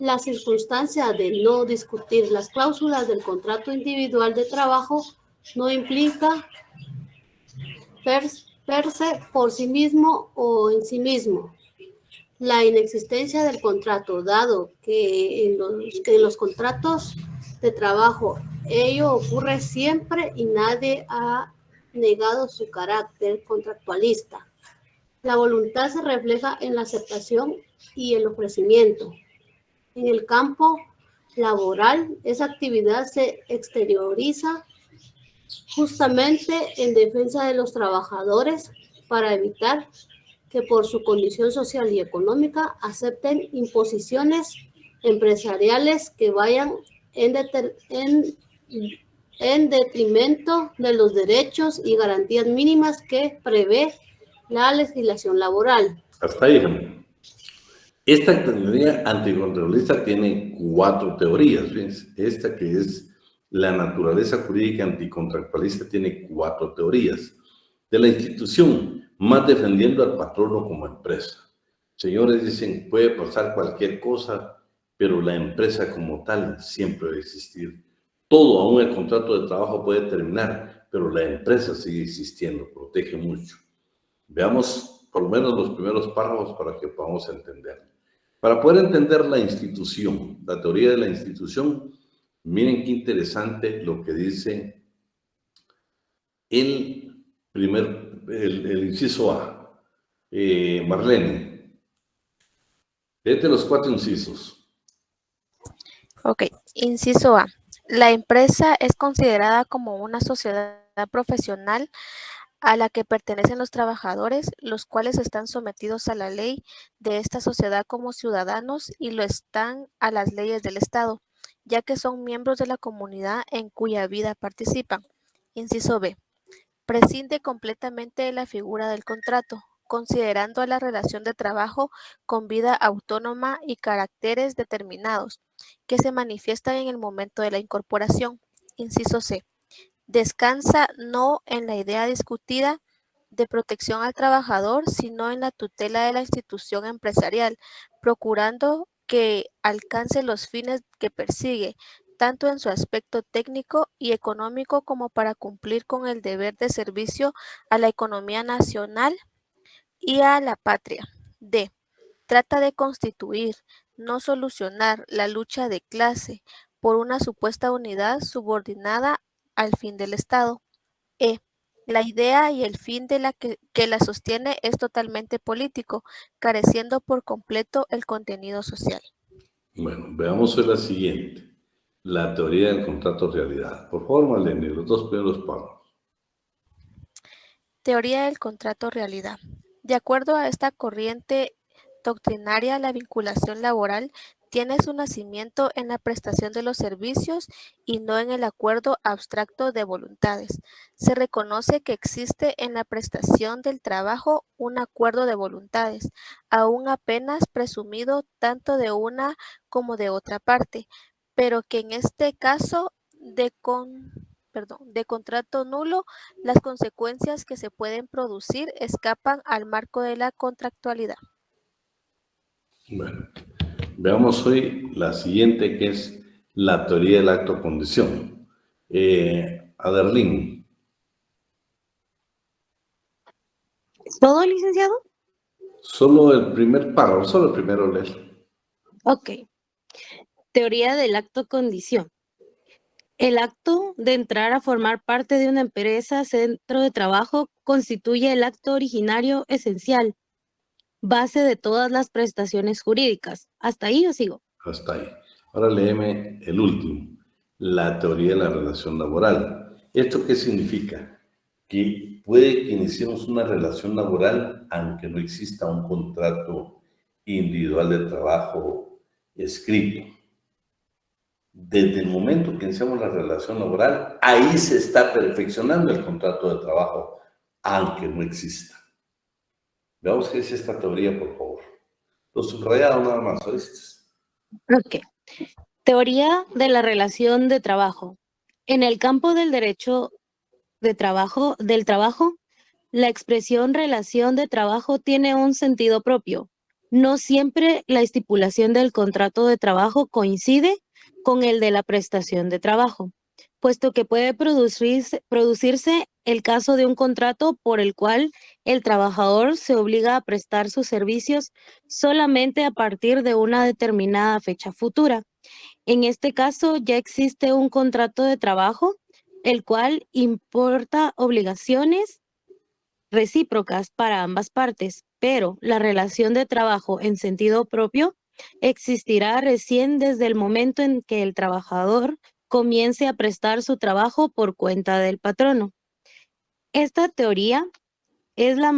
La circunstancia de no discutir las cláusulas del contrato individual de trabajo no implica per se por sí mismo o en sí mismo la inexistencia del contrato, dado que en los contratos de trabajo ello ocurre siempre y nadie ha negado su carácter contractualista. La voluntad se refleja en la aceptación y el ofrecimiento. En el campo laboral, esa actividad se exterioriza justamente en defensa de los trabajadores para evitar que por su condición social y económica acepten imposiciones empresariales que vayan en detrimento de los derechos y garantías mínimas que prevé la legislación laboral. Hasta ahí, Jaime. Esta teoría anticontractualista tiene 4 teorías. ¿Ves? Esta que es la naturaleza jurídica anticontractualista tiene 4 teorías. De la institución, más defendiendo al patrono como empresa. Señores, dicen, puede pasar cualquier cosa, pero la empresa como tal siempre va a existir. Todo, aún el contrato de trabajo puede terminar, pero la empresa sigue existiendo, protege mucho. Veamos por lo menos los primeros párrafos para que podamos entender. Para poder entender la institución, la teoría de la institución, miren qué interesante lo que dice el inciso A. Marlene, léete los 4 incisos. Ok, inciso A. La empresa es considerada como una sociedad profesional a la que pertenecen los trabajadores, los cuales están sometidos a la ley de esta sociedad como ciudadanos y lo están a las leyes del Estado, ya que son miembros de la comunidad en cuya vida participan. Inciso B. Prescinde completamente de la figura del contrato, considerando a la relación de trabajo con vida autónoma y caracteres determinados, que se manifiestan en el momento de la incorporación. Inciso C. Descansa no en la idea discutida de protección al trabajador, sino en la tutela de la institución empresarial, procurando que alcance los fines que persigue, tanto en su aspecto técnico y económico como para cumplir con el deber de servicio a la economía nacional y a la patria. D. Trata de constituir, no solucionar, la lucha de clase por una supuesta unidad subordinada al fin del Estado. E. La idea y el fin de que la sostiene es totalmente político, careciendo por completo el contenido social. Bueno, veamos hoy la siguiente. La teoría del contrato realidad. Por favor, Malene, los dos primeros párrafos. Teoría del contrato realidad. De acuerdo a esta corriente doctrinaria, la vinculación laboral tiene su nacimiento en la prestación de los servicios y no en el acuerdo abstracto de voluntades. Se reconoce que existe en la prestación del trabajo un acuerdo de voluntades, aún apenas presumido tanto de una como de otra parte, pero que en este caso de contrato nulo, las consecuencias que se pueden producir escapan al marco de la contractualidad. Bueno, veamos hoy la siguiente, que es la teoría del acto condición. Aderlín. ¿Todo, licenciado? Solo el primer párrafo, solo el primero leer. Ok. Teoría del acto condición. El acto de entrar a formar parte de una empresa, centro de trabajo, constituye el acto originario esencial, base de todas las prestaciones jurídicas. ¿Hasta ahí o sigo? Hasta ahí. Ahora léeme el último, la teoría de la relación laboral. ¿Esto qué significa? Que puede que iniciemos una relación laboral aunque no exista un contrato individual de trabajo escrito. Desde el momento que iniciamos la relación laboral, ahí se está perfeccionando el contrato de trabajo, aunque no exista. Veamos qué es esta teoría, por favor. Lo subrayado nada más, ¿oíste? Ok. Teoría de la relación de trabajo. En el campo del derecho del trabajo, la expresión relación de trabajo tiene un sentido propio. No siempre la estipulación del contrato de trabajo coincide con el de la prestación de trabajo, puesto que puede producirse el caso de un contrato por el cual el trabajador se obliga a prestar sus servicios solamente a partir de una determinada fecha futura. En este caso ya existe un contrato de trabajo, el cual importa obligaciones recíprocas para ambas partes, pero la relación de trabajo en sentido propio existirá recién desde el momento en que el trabajador comience a prestar su trabajo por cuenta del patrono. Esta teoría es la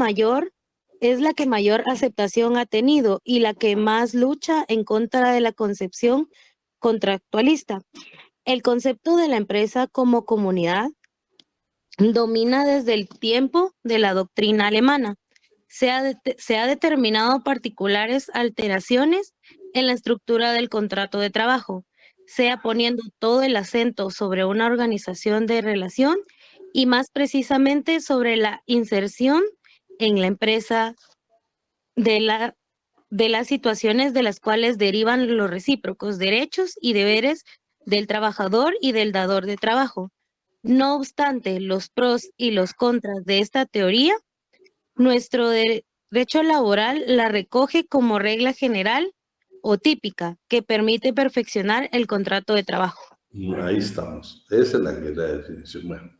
que mayor aceptación ha tenido y la que más lucha en contra de la concepción contractualista. El concepto de la empresa como comunidad domina desde el tiempo de la doctrina alemana. Se ha determinado particulares alteraciones en la estructura del contrato de trabajo, sea poniendo todo el acento sobre una organización de relación y más precisamente sobre la inserción en la empresa de las situaciones de las cuales derivan los recíprocos derechos y deberes del trabajador y del dador de trabajo. No obstante los pros y los contras de esta teoría, nuestro derecho laboral la recoge como regla general o típica que permite perfeccionar el contrato de trabajo. Ahí estamos. Esa es la definición. Bueno,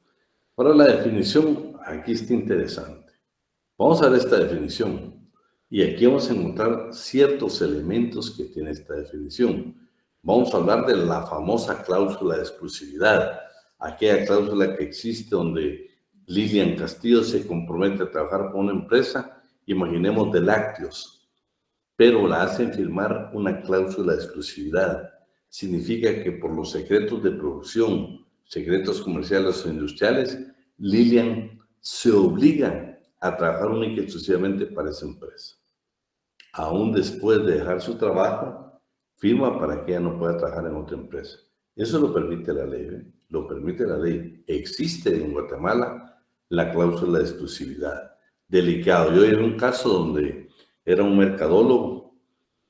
ahora la definición aquí está interesante. Vamos a ver esta definición. Y aquí vamos a encontrar ciertos elementos que tiene esta definición. Vamos a hablar de la famosa cláusula de exclusividad. Aquella cláusula que existe donde Lilian Castillo se compromete a trabajar con una empresa, imaginemos de lácteos, pero la hacen firmar una cláusula de exclusividad. Significa que por los secretos de producción, secretos comerciales o industriales, Lilian se obliga a trabajar única y exclusivamente para esa empresa. Aún después de dejar su trabajo, firma para que ella no pueda trabajar en otra empresa. Eso lo permite la ley, ¿eh? Lo permite la ley. Existe en Guatemala la cláusula de exclusividad. Delicado. Yo era un caso donde era un mercadólogo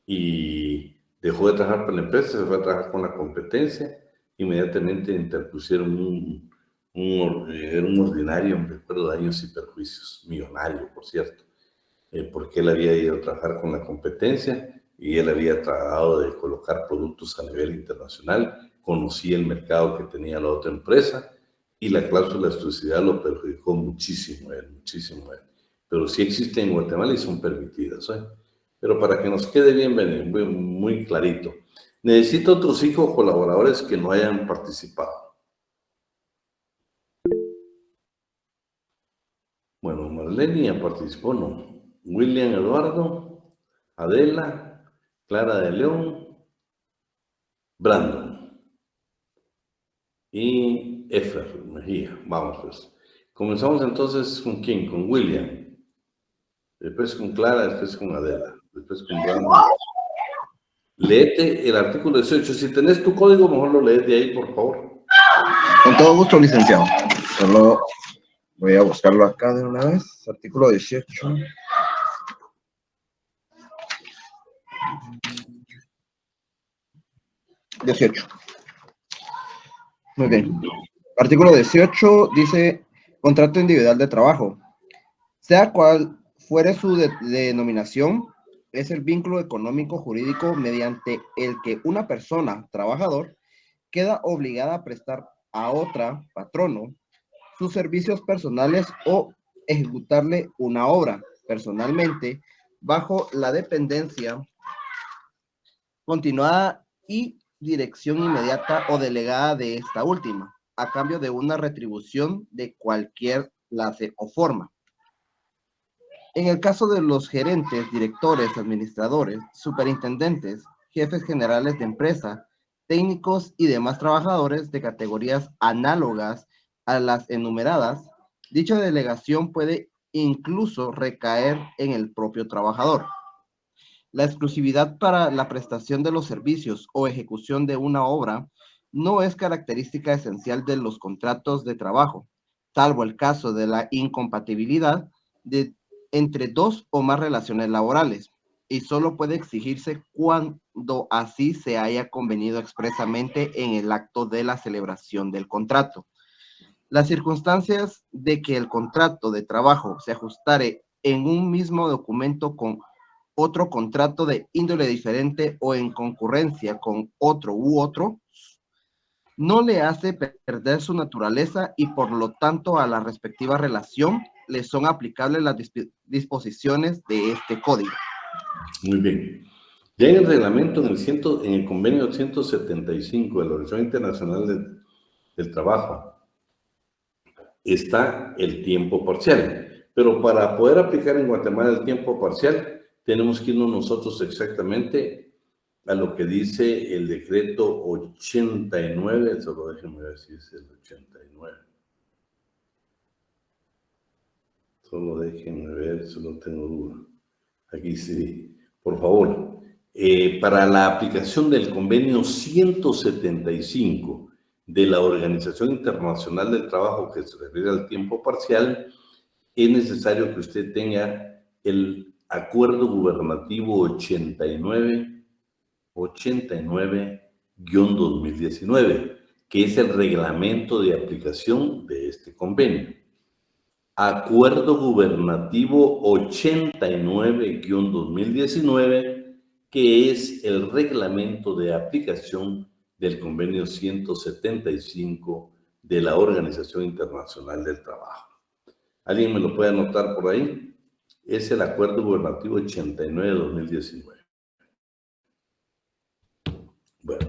y dejó de trabajar para la empresa, se fue a trabajar con la competencia. Inmediatamente interpusieron era un ordinario, me recuerdo, daños y perjuicios, millonario, por cierto. porque él había ido a trabajar con la competencia y él había tratado de colocar productos a nivel internacional, conocía el mercado que tenía la otra empresa y la cláusula de exclusividad lo perjudicó muchísimo a él, muchísimo a él. Pero sí existen en Guatemala y son permitidas, ¿eh? Pero para que nos quede bien, muy clarito, necesito otros 5 colaboradores que no hayan participado. Bueno, Marlene ya participó, no. William Eduardo, Adela, Clara de León, Brandon y Efer Mejía. Vamos pues. Comenzamos entonces con quién, con William, después con Clara, después con Adela, después con Brandon. Léete el artículo 18. Si tenés tu código, mejor lo lees de ahí, por favor. Con todo gusto, licenciado. Solo voy a buscarlo acá de una vez. Artículo 18. Muy bien. Artículo 18 dice: contrato individual de trabajo. Sea cual fuere su denominación, es el vínculo económico jurídico mediante el que una persona, trabajador, queda obligada a prestar a otra, patrono, sus servicios personales o ejecutarle una obra personalmente bajo la dependencia continuada y dirección inmediata o delegada de esta última, a cambio de una retribución de cualquier clase o forma. En el caso de los gerentes, directores, administradores, superintendentes, jefes generales de empresa, técnicos y demás trabajadores de categorías análogas a las enumeradas, dicha delegación puede incluso recaer en el propio trabajador. La exclusividad para la prestación de los servicios o ejecución de una obra no es característica esencial de los contratos de trabajo, salvo el caso de la incompatibilidad entre 2 o más relaciones laborales, y solo puede exigirse cuando así se haya convenido expresamente en el acto de la celebración del contrato. Las circunstancias de que el contrato de trabajo se ajustare en un mismo documento con otro contrato de índole diferente o en concurrencia con otro u otro, no le hace perder su naturaleza y por lo tanto a la respectiva relación le son aplicables las disposiciones de este código. Muy bien. Ya en el reglamento, en el convenio 175 de la Organización Internacional del Trabajo, está el tiempo parcial. Pero para poder aplicar en Guatemala el tiempo parcial, tenemos que irnos nosotros exactamente a lo que dice el decreto 89, solo déjenme ver si es el 89. Solo déjenme ver, solo tengo duda. Aquí sí, por favor. Para la aplicación del convenio 175 de la Organización Internacional del Trabajo, que se refiere al tiempo parcial, es necesario que usted tenga el Acuerdo Gubernativo 89-2019, que es el reglamento de aplicación de este convenio. Acuerdo Gubernativo 89-2019, que es el reglamento de aplicación del convenio 175 de la Organización Internacional del Trabajo. ¿Alguien me lo puede anotar por ahí? Es el Acuerdo Gubernativo 89-2019. Bueno,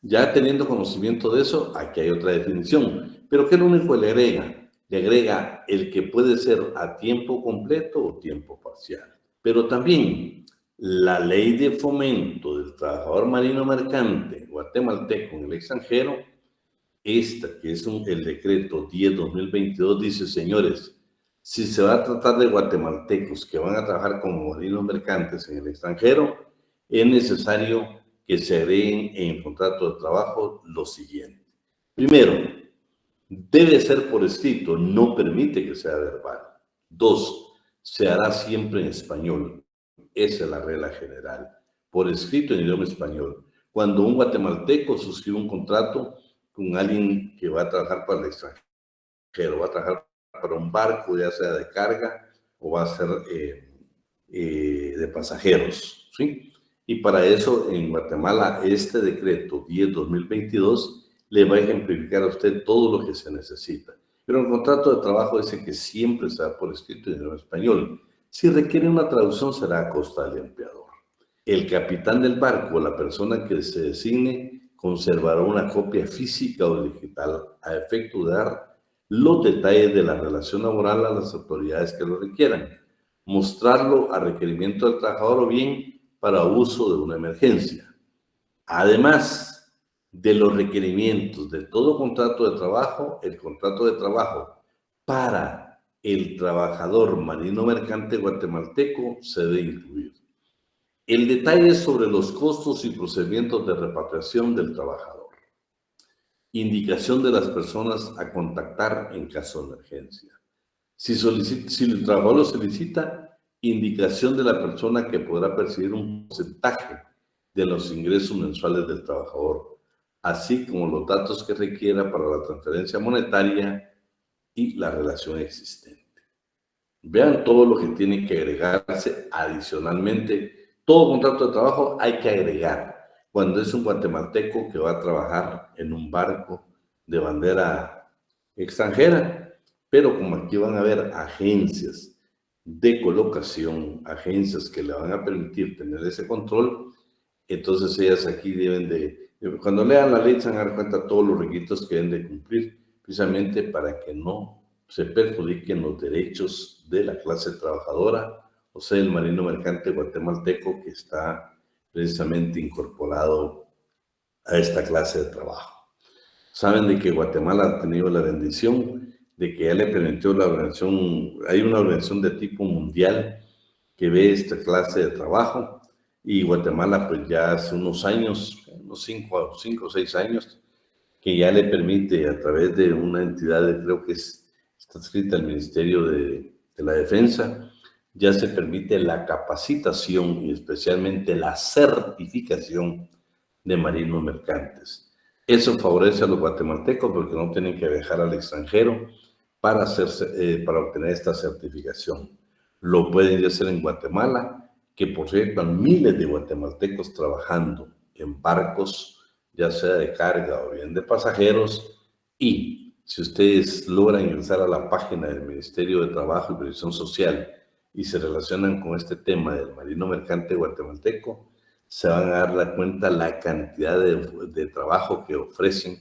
ya teniendo conocimiento de eso, aquí hay otra definición. ¿Pero qué es lo único que le agrega? Le agrega el que puede ser a tiempo completo o tiempo parcial. Pero también la Ley de Fomento del Trabajador Marino Mercante guatemalteco en el extranjero, esta que es el decreto 10-2022, dice: señores, si se va a tratar de guatemaltecos que van a trabajar como marinos mercantes en el extranjero, es necesario que se agreguen en el contrato de trabajo lo siguiente. Primero, debe ser por escrito, no permite que sea verbal. 2, se hará siempre en español. Esa es la regla general. Por escrito en idioma español. Cuando un guatemalteco suscribe un contrato con alguien que va a trabajar para el extranjero, va a trabajar para un barco, ya sea de carga o va a ser de pasajeros, ¿sí? Y para eso en Guatemala este decreto 10-2022 le va a ejemplificar a usted todo lo que se necesita. Pero el contrato de trabajo dice que siempre será por escrito y en español. Si requiere una traducción será a costa del empleador. El capitán del barco o la persona que se designe conservará una copia física o digital a efecto de dar los detalles de la relación laboral a las autoridades que lo requieran, mostrarlo a requerimiento del trabajador o bien para uso de una emergencia. Además de los requerimientos de todo contrato de trabajo, el contrato de trabajo para el trabajador marino mercante guatemalteco se debe incluir el detalle sobre los costos y procedimientos de repatriación del trabajador, indicación de las personas a contactar en caso de emergencia. Si el trabajador lo solicita, indicación de la persona que podrá percibir un porcentaje de los ingresos mensuales del trabajador, así como los datos que requiera para la transferencia monetaria y la relación existente. Vean todo lo que tiene que agregarse adicionalmente. Todo contrato de trabajo hay que agregar. Cuando es un guatemalteco que va a trabajar en un barco de bandera extranjera, pero como aquí van a haber agencias de colocación, agencias que le van a permitir tener ese control, entonces ellas aquí deben de, cuando lean la ley se van a dar cuenta de todos los requisitos que deben de cumplir, precisamente para que no se perjudiquen los derechos de la clase trabajadora, o sea, el marino mercante guatemalteco que está precisamente incorporado a esta clase de trabajo. Saben de que Guatemala ha tenido la bendición de que ya le permitió la organización, hay una organización de tipo mundial que ve esta clase de trabajo, y Guatemala pues ya hace unos años, unos 5 o 6 años, que ya le permite a través de una entidad, creo que está escrita el Ministerio de la Defensa, ya se permite la capacitación y especialmente la certificación de marinos mercantes. Eso favorece a los guatemaltecos porque no tienen que viajar al extranjero para obtener esta certificación. Lo pueden hacer en Guatemala, que por cierto hay miles de guatemaltecos trabajando en barcos, ya sea de carga o bien de pasajeros, y si ustedes logran ingresar a la página del Ministerio de Trabajo y Previsión Social y se relacionan con este tema del marino mercante guatemalteco, se van a dar cuenta la cantidad de trabajo que ofrecen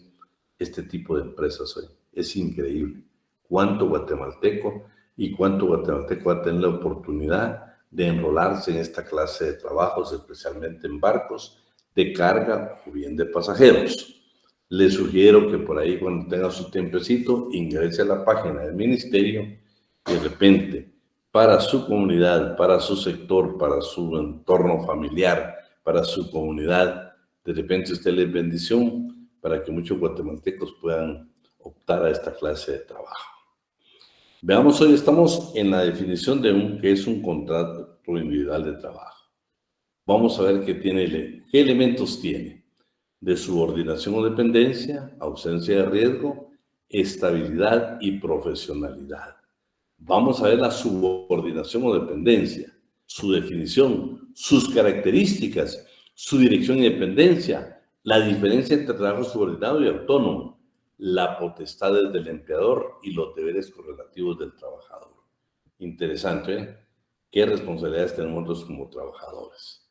este tipo de empresas hoy. Es increíble cuánto guatemalteco va a tener la oportunidad de enrolarse en esta clase de trabajos, especialmente en barcos de carga o bien de pasajeros. Les sugiero que por ahí, cuando tenga su tiempecito, ingrese a la página del ministerio y de repente, para su comunidad, para su sector, para su entorno familiar, para su comunidad, de repente usted le dé bendición para que muchos guatemaltecos puedan optar a esta clase de trabajo. Veamos, hoy estamos en la definición de qué es un contrato individual de trabajo. Vamos a ver qué elementos tiene: de subordinación o dependencia, ausencia de riesgo, estabilidad y profesionalidad. Vamos a ver la subordinación o dependencia, su definición, sus características, su dirección y dependencia, la diferencia entre trabajo subordinado y autónomo, la potestad del empleador y los deberes correlativos del trabajador. Interesante, ¿eh? ¿Qué responsabilidades tenemos nosotros como trabajadores?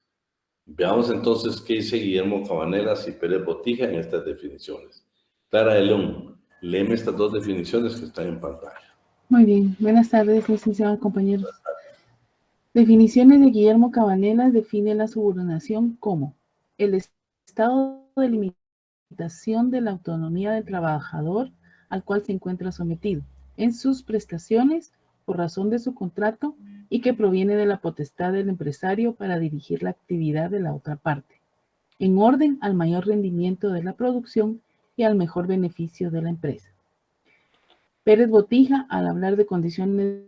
Veamos entonces qué dice Guillermo Cabanelas y Pérez Botija en estas definiciones. Clara de León, léeme estas dos definiciones que están en pantalla. Muy bien, buenas tardes, licenciados compañeros. Definiciones de Guillermo Cabanelas define la subordinación como el estado de limitación de la autonomía del trabajador al cual se encuentra sometido en sus prestaciones por razón de su contrato y que proviene de la potestad del empresario para dirigir la actividad de la otra parte, en orden al mayor rendimiento de la producción y al mejor beneficio de la empresa. Pérez Botija, al hablar de condiciones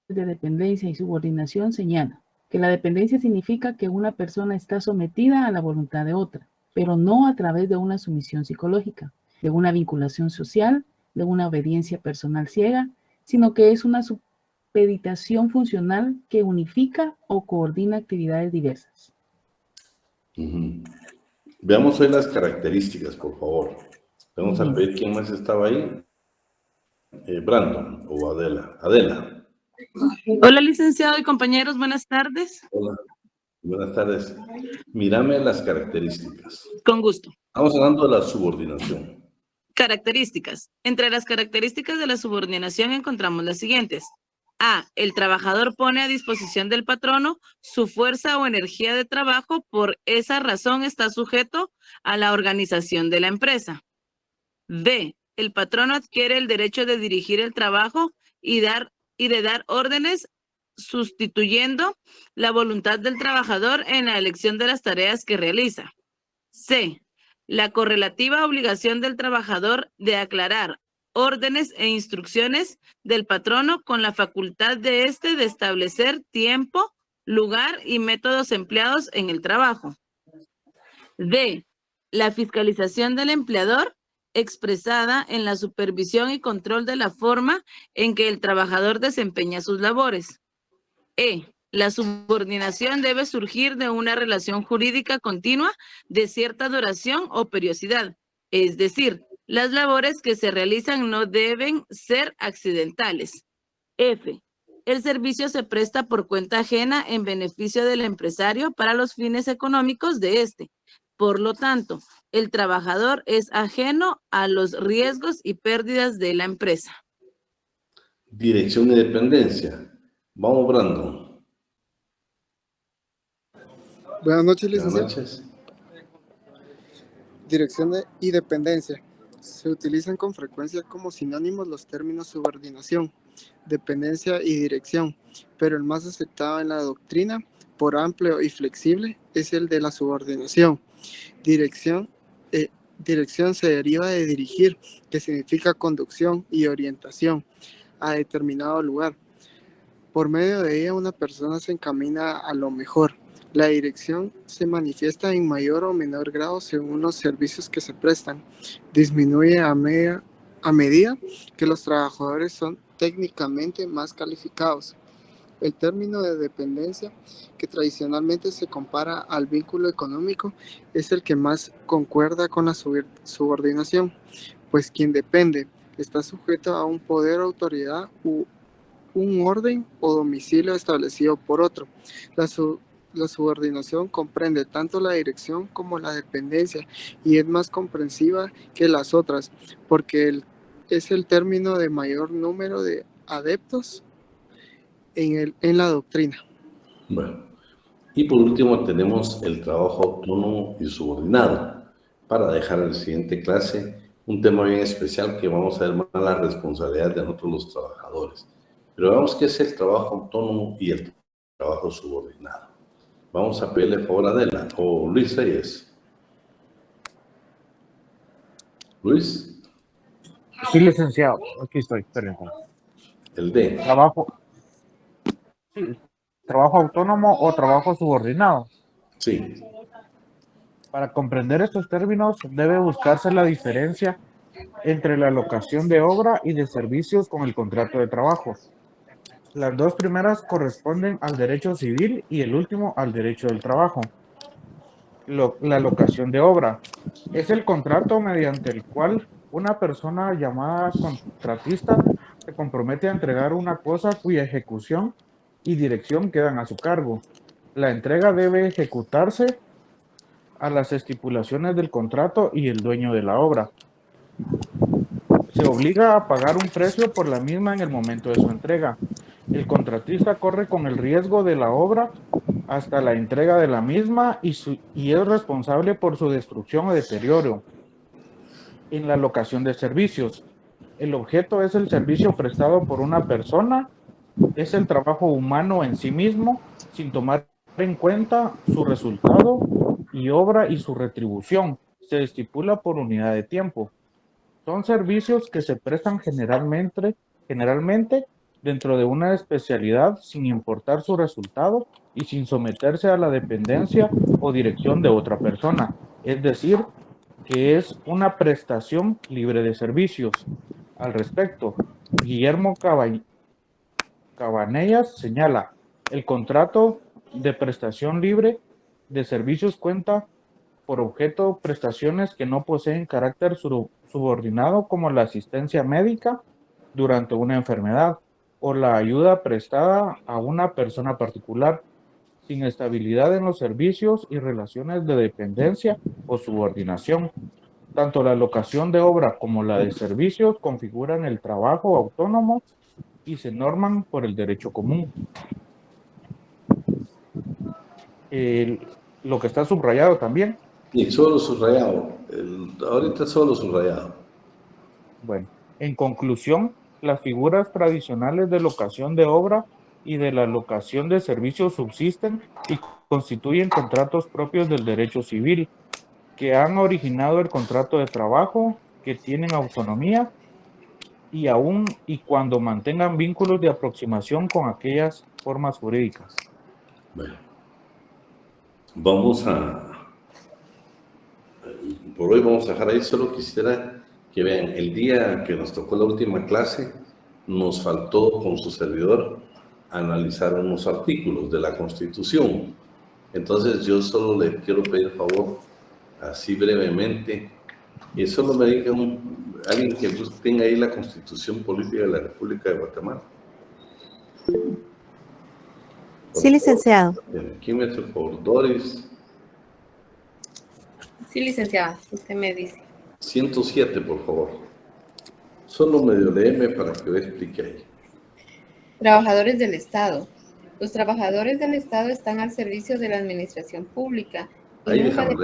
de dependencia y subordinación, señala que la dependencia significa que una persona está sometida a la voluntad de otra, pero no a través de una sumisión psicológica, de una vinculación social, de una obediencia personal ciega, sino que es una expeditación funcional que unifica o coordina actividades diversas. Veamos hoy las características, por favor. Vamos a ver quién más estaba ahí. Brandon o Adela. Adela. Hola, licenciado y compañeros, buenas tardes. Hola, buenas tardes. Mírame las características. Con gusto. Estamos hablando de la subordinación. Características. Entre las características de la subordinación encontramos las siguientes. A. El trabajador pone a disposición del patrono su fuerza o energía de trabajo, por esa razón está sujeto a la organización de la empresa. B. El patrono adquiere el derecho de dirigir el trabajo y de dar órdenes, sustituyendo la voluntad del trabajador en la elección de las tareas que realiza. C. La correlativa obligación del trabajador de aclarar órdenes e instrucciones del patrono con la facultad de éste de establecer tiempo, lugar y métodos empleados en el trabajo. D. La fiscalización del empleador expresada en la supervisión y control de la forma en que el trabajador desempeña sus labores. E. La subordinación debe surgir de una relación jurídica continua de cierta duración o periodicidad, es decir, las labores que se realizan no deben ser accidentales. F. El servicio se presta por cuenta ajena en beneficio del empresario para los fines económicos de este. Por lo tanto, el trabajador es ajeno a los riesgos y pérdidas de la empresa. Dirección y dependencia. Vamos, Brandon. Buenas noches, Buenas licenciado. noches. Dirección y dependencia. Se utilizan con frecuencia como sinónimos los términos subordinación, dependencia y dirección, pero el más aceptado en la doctrina, por amplio y flexible, es el de la subordinación. Dirección se deriva de dirigir, que significa conducción y orientación a determinado lugar. Por medio de ella, una persona se encamina a lo mejor. La dirección se manifiesta en mayor o menor grado según los servicios que se prestan. Disminuye a medida que los trabajadores son técnicamente más calificados. El término de dependencia, que tradicionalmente se compara al vínculo económico, es el que más concuerda con la subordinación, pues quien depende está sujeto a un poder, autoridad u un orden o domicilio establecido por otro. La subordinación comprende tanto la dirección como la dependencia y es más comprensiva que las otras, porque es el término de mayor número de adeptos en la doctrina. Bueno, y por último tenemos el trabajo autónomo y subordinado, para dejar en la siguiente clase un tema bien especial que vamos a ver más la responsabilidad de nosotros los trabajadores. Pero vemos qué es el trabajo autónomo y el trabajo subordinado. Vamos a pedirle favor a Adela o Luis Reyes. Luis. Sí, licenciado. Aquí estoy, permítame. El D. Trabajo autónomo o trabajo subordinado. Sí. Para comprender estos términos, debe buscarse la diferencia entre la locación de obra y de servicios con el contrato de trabajo. Las dos primeras corresponden al derecho civil y el último al derecho del trabajo. La locación de obra es el contrato mediante el cual una persona llamada contratista se compromete a entregar una cosa cuya ejecución y dirección quedan a su cargo. La entrega debe ejecutarse a las estipulaciones del contrato y el dueño de la obra. Se obliga a pagar un precio por la misma en el momento de su entrega. El contratista corre con el riesgo de la obra hasta la entrega de la misma y es responsable por su destrucción o deterioro. En la locación de servicios, el objeto es el servicio prestado por una persona, es el trabajo humano en sí mismo, sin tomar en cuenta su resultado y obra y su retribución. Se estipula por unidad de tiempo. Son servicios que se prestan generalmente dentro de una especialidad sin importar su resultado y sin someterse a la dependencia o dirección de otra persona. Es decir, que es una prestación libre de servicios. Al respecto, Guillermo Cabanellas señala, el contrato de prestación libre de servicios cuenta por objeto prestaciones que no poseen carácter subordinado como la asistencia médica durante una enfermedad o la ayuda prestada a una persona particular sin estabilidad en los servicios y relaciones de dependencia o subordinación. Tanto la locación de obra como la de servicios configuran el trabajo autónomo y se norman por el derecho común. Lo que está subrayado también. Sí, solo subrayado. Ahorita solo subrayado. Bueno, en conclusión, las figuras tradicionales de locación de obra y de la locación de servicios subsisten y constituyen contratos propios del derecho civil, que han originado el contrato de trabajo, que tienen autonomía y aún y cuando mantengan vínculos de aproximación con aquellas formas jurídicas. Bueno, por hoy vamos a dejar ahí. Solo quisiera que vean, el día que nos tocó la última clase, nos faltó con su servidor analizar unos artículos de la Constitución. Entonces yo solo le quiero pedir favor, así brevemente, que solo me diga alguien que tenga ahí la Constitución Política de la República de Guatemala. Sí, licenciado. ¿Quién me hace por Doris? Sí, licenciada, usted me dice. 107, por favor. Solo medio léeme para que yo explique ahí. Trabajadores del Estado. Los trabajadores del Estado están al servicio de la administración pública. Ahí déjame.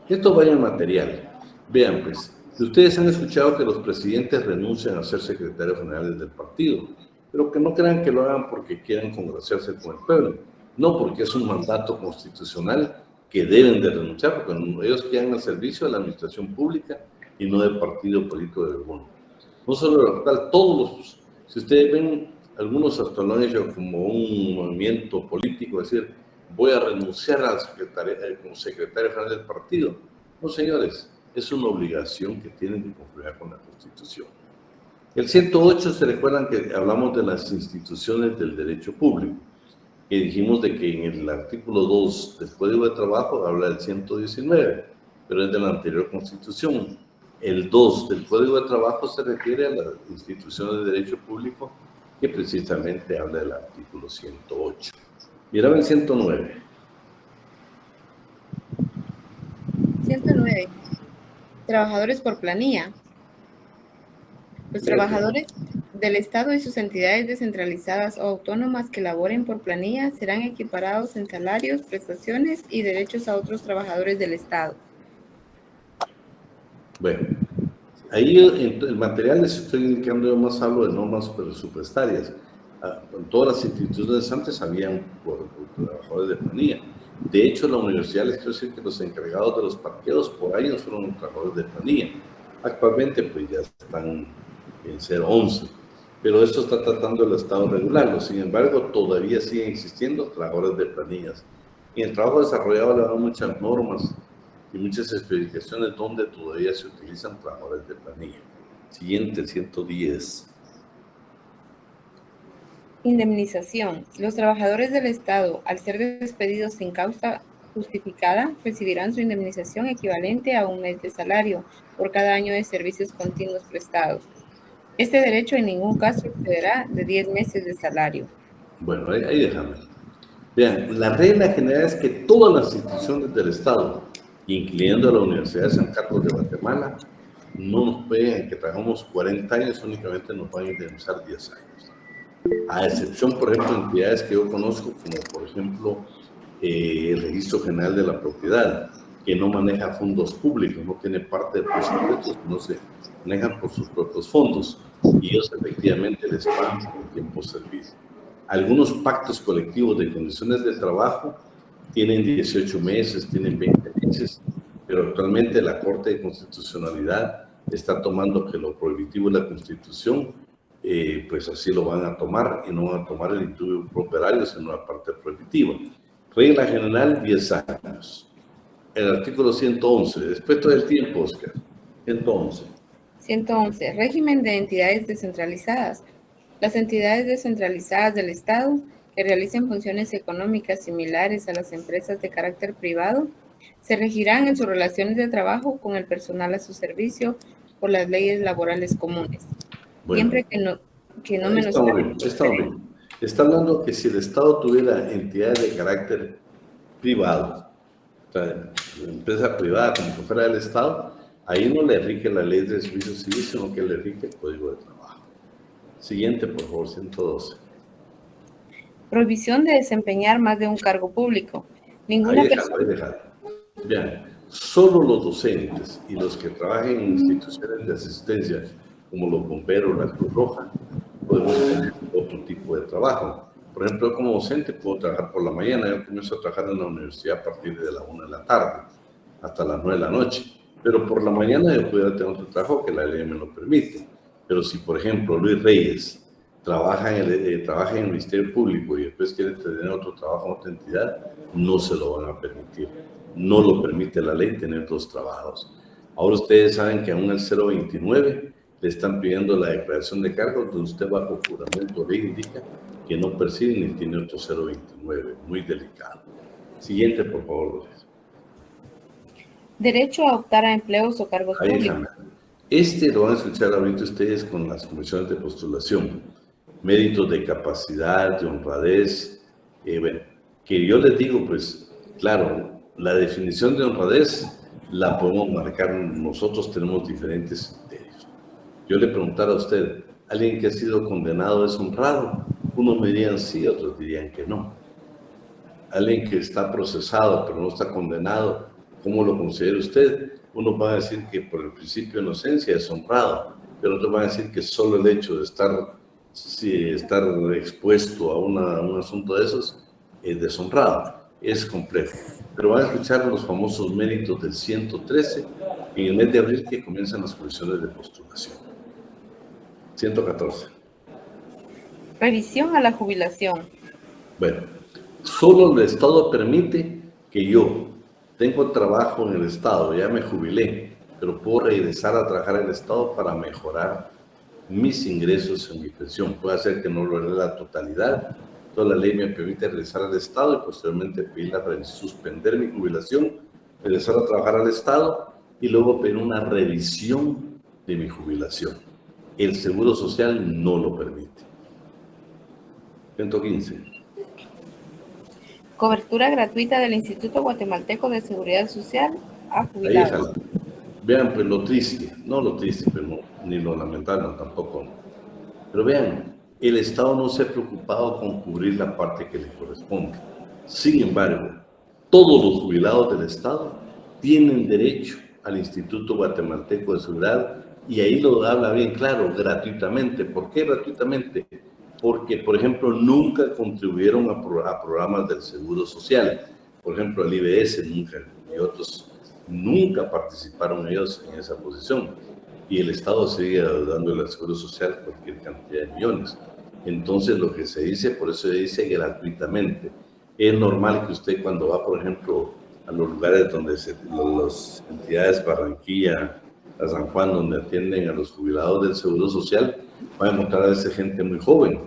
Esto vaya en material. Vean, pues, ustedes han escuchado que los presidentes renuncian a ser secretarios generales del partido, pero que no crean que lo hagan porque quieren congraciarse con el pueblo. No, porque es un mandato constitucional que deben de renunciar, porque ellos quedan al servicio de la administración pública y no del partido político de alguno. No solo el local, todos los, si ustedes ven, algunos hasta lo han hecho como un movimiento político, es decir, voy a renunciar a como secretario general del partido. No, señores, es una obligación que tienen que cumplir con la Constitución. El 108, se recuerdan que hablamos de las instituciones del derecho público, que dijimos de que en el artículo 2 del Código de Trabajo habla del 119, pero es de la anterior Constitución. El 2 del Código de Trabajo se refiere a las instituciones de derecho público, que precisamente habla del artículo 108. Y ahora el 109. 109. Trabajadores por planilla. Los trabajadores del Estado y sus entidades descentralizadas o autónomas que laboren por planilla serán equiparados en salarios, prestaciones y derechos a otros trabajadores del Estado. Bueno, ahí en el material les estoy indicando, yo más hablo de normas presupuestarias. En todas las instituciones antes habían por trabajadores de planilla. De hecho, la universidad les quiero decir que los encargados de los parqueos por años fueron trabajadores de planilla. Actualmente pues ya están en 011, pero esto está tratando el Estado regularlo. Sin embargo, todavía siguen existiendo trabajadores de planillas. En el trabajo desarrollado le dan muchas normas y muchas especificaciones donde todavía se utilizan trabajadores de planilla. Siguiente, 110. Indemnización. Los trabajadores del Estado, al ser despedidos sin causa justificada, recibirán su indemnización equivalente a un mes de salario por cada año de servicios continuos prestados. Este derecho en ningún caso excederá de 10 meses de salario. Bueno, ahí déjame. Vean, la regla general es que todas las instituciones del Estado, incluyendo la Universidad de San Carlos de Guatemala, no nos pueden, que trabajamos 40 años, únicamente nos van a indemnizar 10 años. A excepción, por ejemplo, de entidades que yo conozco, como por ejemplo el Registro General de la Propiedad, que no maneja fondos públicos, no tiene parte de presupuestos, no se manejan por sus propios fondos, y ellos efectivamente les pagan por tiempo servicio. Algunos pactos colectivos de condiciones de trabajo tienen 18 meses, tienen 20 meses, pero actualmente la Corte de Constitucionalidad está tomando que lo prohibitivo de la Constitución, pues así lo van a tomar, y no van a tomar el indubio operario, sino la parte prohibitiva. Regla general, 10 años. El artículo 111, después todo el tiempo, Oscar. 111. 111. Régimen de entidades descentralizadas. Las entidades descentralizadas del Estado que realicen funciones económicas similares a las empresas de carácter privado se regirán en sus relaciones de trabajo con el personal a su servicio por las leyes laborales comunes, Bueno, siempre que no está bien, está bien. Está hablando que si el Estado tuviera entidades de carácter privado, o sea, empresa privada como que fuera del Estado, ahí no le rige la ley de servicio civil, sino que le rige el Código de Trabajo. Siguiente, por favor, 112. Prohibición de desempeñar más de un cargo público. Ninguna persona... Ahí déjalo. Bien, solo los docentes y los que trabajen en instituciones de asistencia, como los bomberos, la Cruz Roja, podemos tener otro tipo de trabajo. Por ejemplo, yo como docente puedo trabajar por la mañana. Yo comienzo a trabajar en la universidad a partir de la 1 de la tarde hasta las 9 de la noche. Pero por la mañana yo pudiera tener otro trabajo que la ley me lo permite. Pero si, por ejemplo, Luis Reyes trabaja en el Ministerio Público y después quiere tener otro trabajo en otra entidad, no se lo van a permitir. No lo permite la ley tener dos trabajos. Ahora ustedes saben que aún el 029 le están pidiendo la declaración de cargos, donde usted bajo juramento ley indica que no percibe ni tiene otro 029. Muy delicado. Siguiente, por favor, Lourdes. Derecho a optar a empleos o cargos públicos. Lo van a escuchar ahorita ustedes con las comisiones de postulación. Méritos de capacidad, de honradez. Bueno, que yo les digo, pues, claro, la definición de honradez la podemos marcar. Nosotros tenemos diferentes criterios. Yo le preguntara a usted, ¿alguien que ha sido condenado es honrado? Unos me dirían sí, otros dirían que no. Alguien que está procesado pero no está condenado, ¿cómo lo considera usted? Unos van a decir que por el principio de inocencia es honrado, pero otros van a decir que solo el hecho de estar expuesto a un asunto de esos es deshonrado. Es complejo. Pero van a escuchar los famosos méritos del 113 en el mes de abril, que comienzan las comisiones de postulación. 114. Revisión a la jubilación. Bueno, solo el Estado permite que yo tengo trabajo en el Estado, ya me jubilé, pero puedo regresar a trabajar en el Estado para mejorar mis ingresos en mi pensión. Puede ser que no lo haré la totalidad. Toda la ley me permite regresar al Estado y posteriormente suspender mi jubilación, regresar a trabajar al Estado y luego pedir una revisión de mi jubilación. El Seguro Social no lo permite. 115. Cobertura gratuita del Instituto Guatemalteco de Seguridad Social a jubilados. Vean, pues lo triste, no lo triste, pero no, ni lo lamentable tampoco. Pero vean, el Estado no se ha preocupado con cubrir la parte que le corresponde. Sin embargo, todos los jubilados del Estado tienen derecho al Instituto Guatemalteco de Seguridad, y ahí lo habla bien claro, gratuitamente. ¿Por qué gratuitamente? Porque, por ejemplo, nunca contribuyeron a programas del Seguro Social. Por ejemplo, el IBS nunca, y otros nunca participaron ellos en esa posición. Y el Estado sigue dándole al Seguro Social cualquier cantidad de millones. Entonces, lo que se dice, por eso se dice gratuitamente. Es normal que usted cuando va, por ejemplo, a los lugares donde las entidades Barranquilla, a San Juan, donde atienden a los jubilados del Seguro Social, va a encontrar a esa gente muy joven.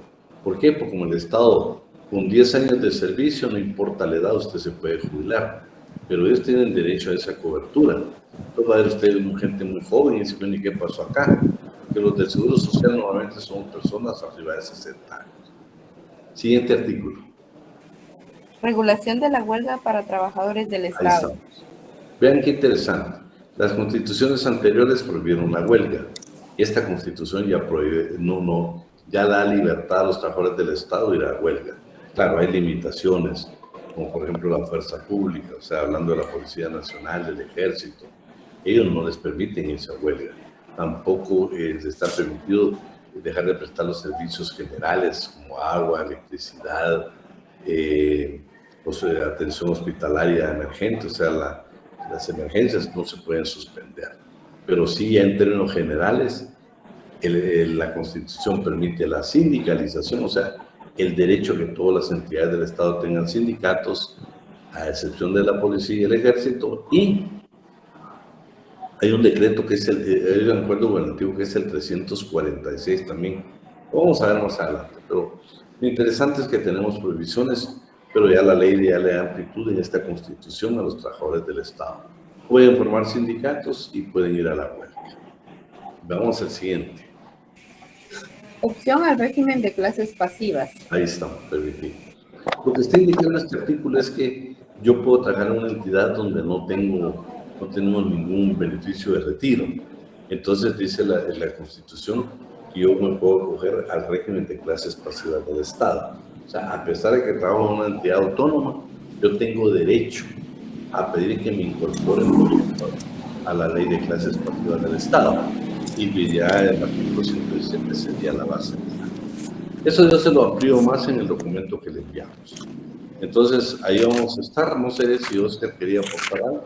¿Por qué? Porque como el Estado, con 10 años de servicio, no importa la edad, usted se puede jubilar. Pero ellos tienen derecho a esa cobertura. Entonces va a ver usted gente muy joven y dice, bueno, ¿y qué pasó acá? Que los del Seguro Social normalmente son personas arriba de 60 años. Siguiente artículo. Regulación de la huelga para trabajadores del Estado. Vean qué interesante. Las constituciones anteriores prohibieron la huelga. Esta constitución ya prohíbe, ya da libertad a los trabajadores del Estado de ir a huelga. Claro, hay limitaciones, como por ejemplo la fuerza pública, o sea, hablando de la Policía Nacional, del Ejército. Ellos no les permiten esa huelga. Tampoco les está permitido dejar de prestar los servicios generales como agua, electricidad, atención hospitalaria emergente, o sea, las emergencias no se pueden suspender. Pero sí, en términos generales, la Constitución permite la sindicalización, o sea, el derecho a que todas las entidades del Estado tengan sindicatos, a excepción de la policía y el ejército, y hay un decreto que es hay un acuerdo gubernativo que es el 346 también, Vamos a ver más adelante, pero lo interesante es que tenemos prohibiciones, pero ya la ley ya le da amplitud en esta Constitución a los trabajadores del Estado. Pueden formar sindicatos y pueden ir a la huelga. Vamos al siguiente. Opción al régimen de clases pasivas. Ahí estamos, permitido. Lo que está indicado en este artículo es que yo puedo trabajar en una entidad donde no tenemos ningún beneficio de retiro. Entonces dice la Constitución que yo me puedo acoger al régimen de clases pasivas del Estado. O sea, a pesar de que trabajo en una entidad autónoma, yo tengo derecho a pedir que me incorporen a la ley de clases pasivas del Estado. Y ya el artículo 117 sería la base. Eso yo se lo amplío más en el documento que le enviamos. Entonces, ahí vamos a estar. No sé si Oscar quería aportar algo.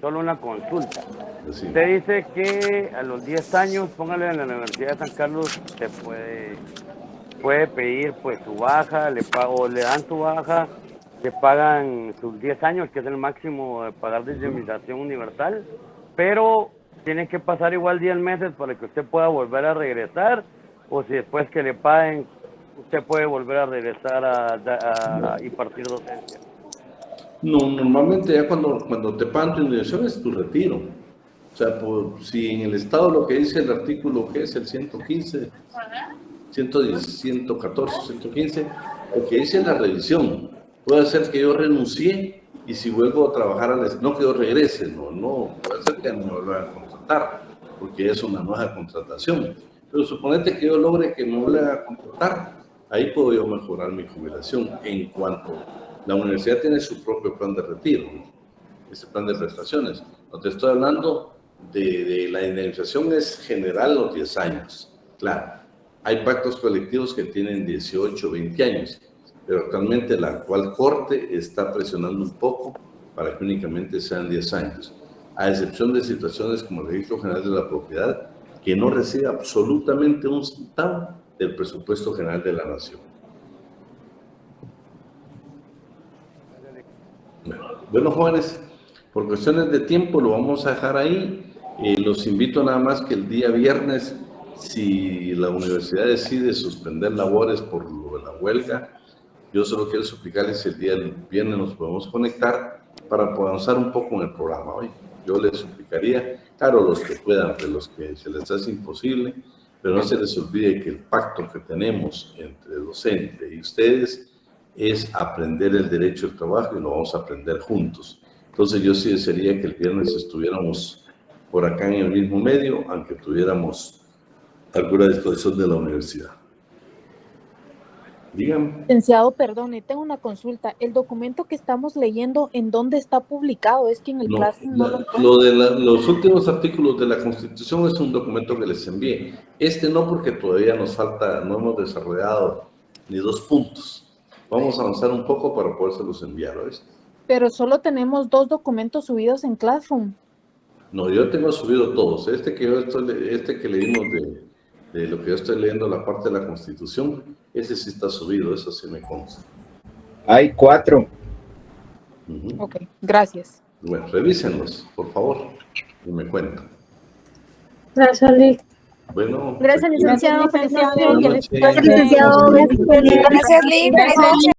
Solo una consulta. Usted dice que a los 10 años, póngale en la Universidad de San Carlos, se puede pedir pues su baja, o le dan su baja, le pagan sus 10 años, que es el máximo de pagar de indemnización universal, pero tiene que pasar igual 10 meses para que usted pueda volver a regresar, o si después que le paguen, usted puede volver a regresar a impartir docencia. No, normalmente ya cuando te pagan tu indemnización es tu retiro. O sea, si en el Estado lo que dice el artículo, que es el 115, 114, 115, lo que dice la revisión, puede ser que yo renuncie y si vuelvo a trabajar, no que yo regrese, no, puede ser que no me vuelvan a contratar, porque es una nueva contratación. Pero suponete que yo logre que me vuelvan a contratar, ahí puedo yo mejorar mi jubilación. En cuanto la universidad tiene su propio plan de retiro, ¿no? Ese plan de prestaciones. No te estoy hablando de la indemnización, es general los 10 años. Claro, hay pactos colectivos que tienen 18, 20 años, pero actualmente la actual Corte está presionando un poco para que únicamente sean 10 años, a excepción de situaciones como el Registro General de la Propiedad, que no recibe absolutamente un centavo del presupuesto general de la Nación. Bueno, jóvenes, por cuestiones de tiempo lo vamos a dejar ahí. Los invito nada más que el día viernes, si la universidad decide suspender labores por lo de la huelga, yo solo quiero suplicarles si el día viernes nos podemos conectar para avanzar un poco en el programa hoy. Yo les suplicaría, claro, los que puedan, de los que se les hace imposible, pero no se les olvide que el pacto que tenemos entre docente y ustedes es aprender el derecho al trabajo y lo vamos a aprender juntos. Entonces yo sí desearía que el viernes estuviéramos por acá en el mismo medio, aunque tuviéramos alguna disposición de la universidad. Dígame. Licenciado, perdone, tengo una consulta. El documento que estamos leyendo, ¿en dónde está publicado? Es que en el Classroom no lo encuentro. Lo de los últimos artículos de la Constitución es un documento que les envié. Este no, porque todavía nos falta, no hemos desarrollado ni 2 puntos. Vamos a avanzar un poco para podérselos enviar, ¿oíste? Pero solo tenemos 2 documentos subidos en Classroom. No, yo tengo subido todos. Este que leímos de lo que yo estoy leyendo, la parte de la Constitución, ese sí está subido, eso sí me consta. Hay 4. Ok, gracias. Bueno, revísenlos, por favor, y me cuentan. Gracias, Lic. Bueno. Gracias, licenciado. Buenas noches. Gracias, licenciado. Gracias, Lic.